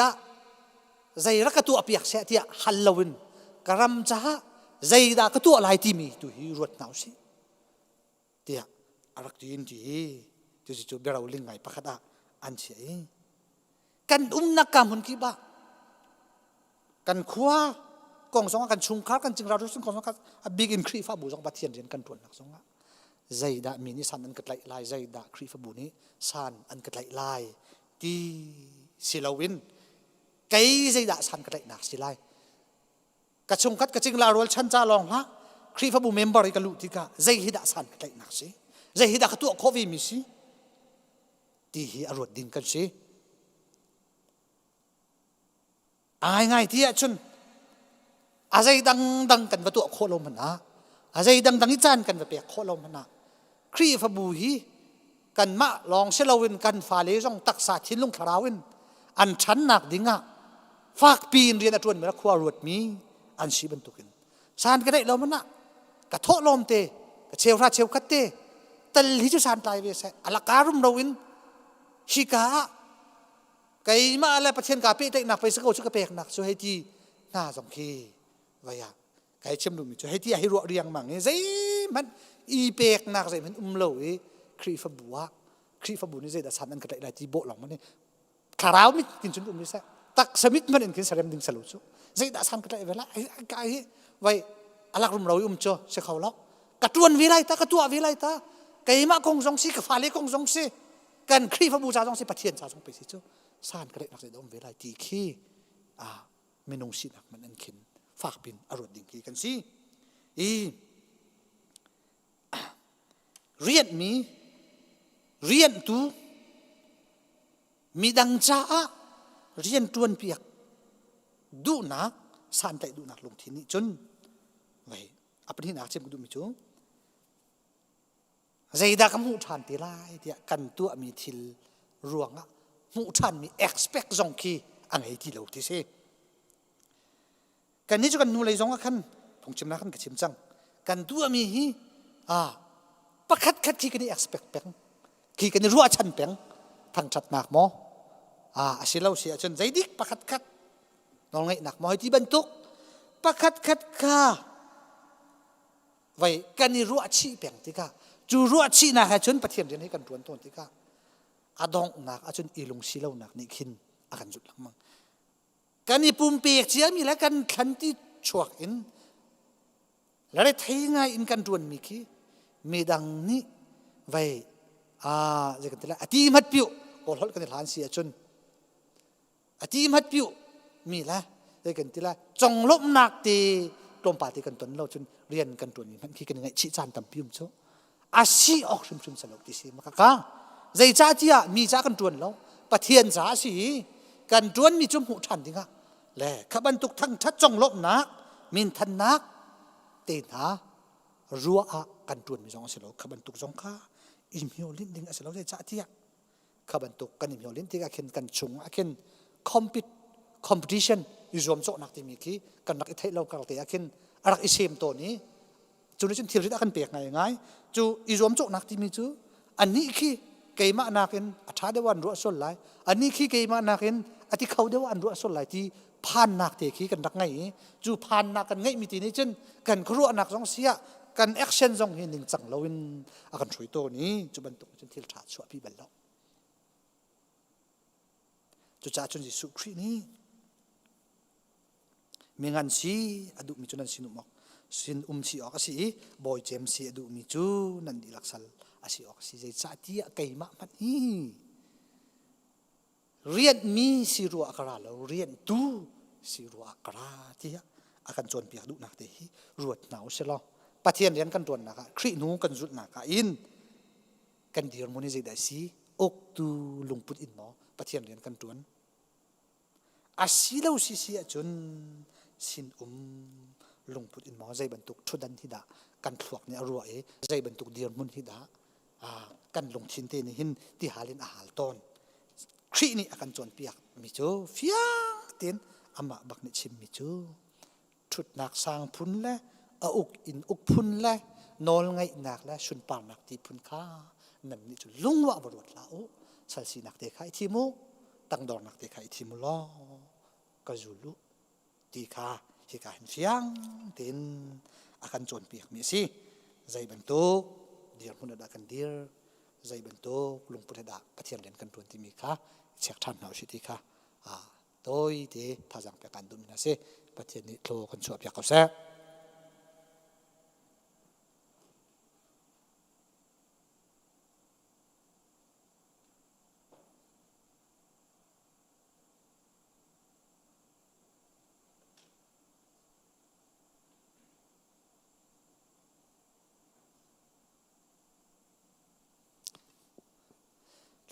rakatu apiak se tia halloween karam cha zai da katu lai ti mi tu hi ruat nau si tia arak tin ti tu si chu berau lingai pakhata an che kan na kam hun ki ba kan khwa kong song kan chung khar kan chingra ru sung kong song a big in khri fa bu jong pathian ren kan tuan nak song zai da mi ni san an katlai lai zai da khri fa bu ni san an katlai lai ti สิลาวินไกใจด่าสันกระไรนักสิไลกระชงกัดกระจิงลารวลชันจ้าลองละครีฟบุเมมเบอร์กันลุติกาใจฮิดาสันกระไรนักสิใจฮิดากตัวโควิมิสิที่ฮีอรวดดินกันสิง่ายที่ชุนอาใจดังกันว่าตัวโคลมันนะอาใจดังอีจานกันว่าเปียกโคลมันนะครีฟบุฮีกันมาลองเชลวินกันฟาเลจงตักษาทิ้นลุงคาราวินอันฉันหนักดิ่งะฝากปีนเรียนอัตวนเมื่อขวารวดมีอันชีบันตุกินสานก็ได้เรามันนะกระโถลมเตะกระเชลราเชลคัตเตะแต่ลิจุสานตายเวสอัลการุมเราวินชิกาไก่มาอะไรประเทศกาเปได้หนักไปสักคนสักเปกหนักช่วยให้ที่น่าสงคีไว้ยาไก่เชื่อมดูมิช่วยให้ที่ให้รัวเรียงมั่งเนี่ยสิมันอีเปกหนักสิมันเลวครีฟบัวครีฟบัวนี่สิแต่สันนั่นก็ได้ที่โบหลังมันนี่คาราวมิกินจนมิเสตักสมิธมันเองกินสารมดิ่งสลุสุสิแต่สันก็ได้เวลาไก่ไว้อลักรุมเราโจเสเขาแล้วกระตวนวิไลตากระตัววิไลตาไก่มาคงสงสีกับฟ้าเล็กคงสงสีกันครีฟบัวจ้าสงสีปะเทียนจ้าสงไปสิโจสานก็ได้นักเสียดมเวลาตีขี้ไม่นงสินักมันอันขินฝากปินอรรถดิ่งขี้กันสิเรียนตูมีดังจ้าเรียนตวนเปียกดูนักสานใจดูนักลงที่นี่จนไว้อัปนี้นักเชื่อมดูมิจูใจดากมูทานตีไล่เดียกันตัวมีทิลรวงมูทานมี expect จงคีอันไหนที่เราที่เสกันนี้จะกันนูเลยจงกันผมจำนะกันกับชิมจังกันตัวมีประคัดที่กันนี่ expect เป็งที่กันนี่รัวชันเป็งทางชัดหนักมอสิเราเสียจนใจดิกประคัดน้องไงหนักมอที่บรรทุกประคัดค่ะไว้กันนี่รัวชีเป็งที่ค่ะจูรัวชีนะฮะจนประเทศเรียนให้กันรวนต้นที่ค่ะอาดองนักอาจนอีลงสิเลานักนี่ขินอาการจุดหลังมั่งกันนี่ปุ่มเปียกเจียมีแล้วกันขันที่ชวกอินแล้วได้ที่ไงอินกันรวนมีขี้มีดังนี้ไว้จะกันที่ละอดีมัดปิวโอ้โหกันที่หลานเสียจนอดีมัดปิวมีแล้วจะกันที่ละจงลบนักตีกลมป่าตีกันตนเราจนเรียนกันรวนมีมันขี้กันยังไงชี้จานตั้มพิมพ์โซ่อาชีออกชุมสนุกที่สิมากกะใจจ้าเจียมีจ้ากันจวนแล้วประเทียนจ้าสิกันจวนมีจุ่มหูทันดิงะแหละขบันตุกทั้งชัดจงลบนักมินทันนักเตนารัวกันจวนมีจงเสลขบันตุกจงข้าอิมฮิโอลินดิงเสลใจจ้าเจียขบันตุกกันอิมฮิโอลินที่กะเข็นกันชงกะเข็นcompetition อิจอมโจนักที่มีกี้กันนักอิทธิเรากระเตะเข็นรักอิเซมตัวนี้จุดนี้จนเทียบที่กันเปียกไงจูอิจอมโจนักที่มีจูอันนี้ขี้เกยมานักเองอัฐาเดวันรัวส่วนไหลอันนี้ขี้เกยมานักเองอธิเขาเดวันรัวส่วนไหลที่ผ่านนักเตะขี้กันนักไงจูผ่านนักกันไงมีทีนี้จนกันครัวนักสองเสียกันแอคชั่นสองเห็นหนึ่งจังเราวินอาการช่วยตัวนี้จูบรรทุกจนเทียบขาดชัวพี่บรรลุจูจ่าจนสิสุครีนี้มีงานสีอดุมีจนนั้นสินุมอกสินสีออกสิบอยเจมสีอดุมีจูนันดีลักษณอาศัยออกสิใจจ่าที่ไก่มามันนี่เรียนมีสิรัวอักราแล้วเรียนดูสิรัวอักราที่อาการจวนเปียกดุนักเตะรวดหนาวเสียแล้วปะเทียนเรียนกันจวนนักครีนูกันจุดนักอินกันเดียร์มนิใจได้สิอกตูลุงพุดอินหมอปะเทียนเรียนกันจวนอาศัยเราสิจนสินลุงพุดอินหมอใจบรรทุกชุดันที่ดากันถวกเนี่ยรัวใจบรรทุกเดียร์มุนที่ดากันลงทิ้งเตนี่หินที่หาเล่นอาหารต้นครีนี่อาการจวนเปียกมิจูฟิยังเตียนอามาบักนิชิมมิจูชุดนักสร้างพุนและอุกอินอุกพุนและนอลไงนักและชุนปางนักที่พุนข้านั่นนี่จุลุงว่าบรวดลาโอสัลสีนักเตะไข่ทิมูตั้งดอกนักเตะไข่ทิมูล้อกระจุลุตีข้าที่การฟิยังเตียนอาการจวนเปียกมีสิใจบรรทุกเดียร์มุนดากันเดียร์ใจบรรทุกลุงพุทธดาปะเทียนเรียนกันตัวที่มีค่ะเช็คทันเอาสิที่ค่ะโดยที่ท่าจังเปียกันดูมินาเซปะเทียนนี้โทรกันชอบอยากเขาแซ่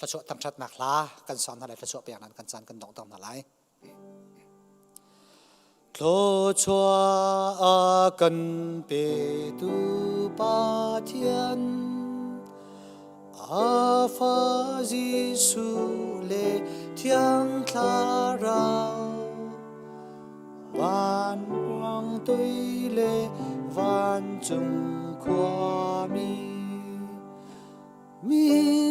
ทศทั้งชัดนักลากันสอนอะไรทศเปียงนั้นกันสอนกันดองตองอะไรโลชัวกันเปตุปาเทียนอาฟาจิสุเลเทียงคลาราวันวังตุยเลวันจงความมี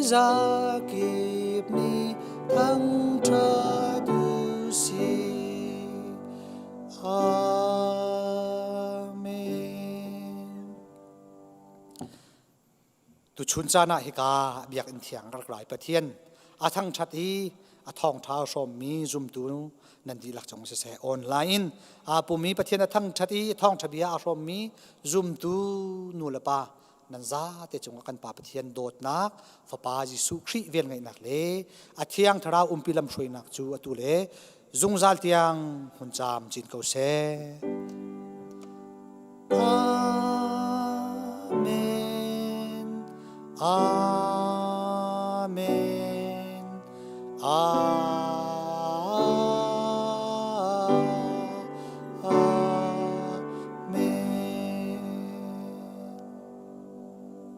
zakib mi thăng tradusi amen tu chun chana hika biak in thiang rak lai pathian a thang thati a thong tha som mi zum tu nan di lak chong se online a pu mi pathian a thang thati thong thabia a som mi zum tu nu la pa nan za te chung kan pa pathian dot nak fa pa jisu khri vel ngai nak le a thiang thara umpilam shroi nak chu atu le zungzal tiang hun cham chin ko se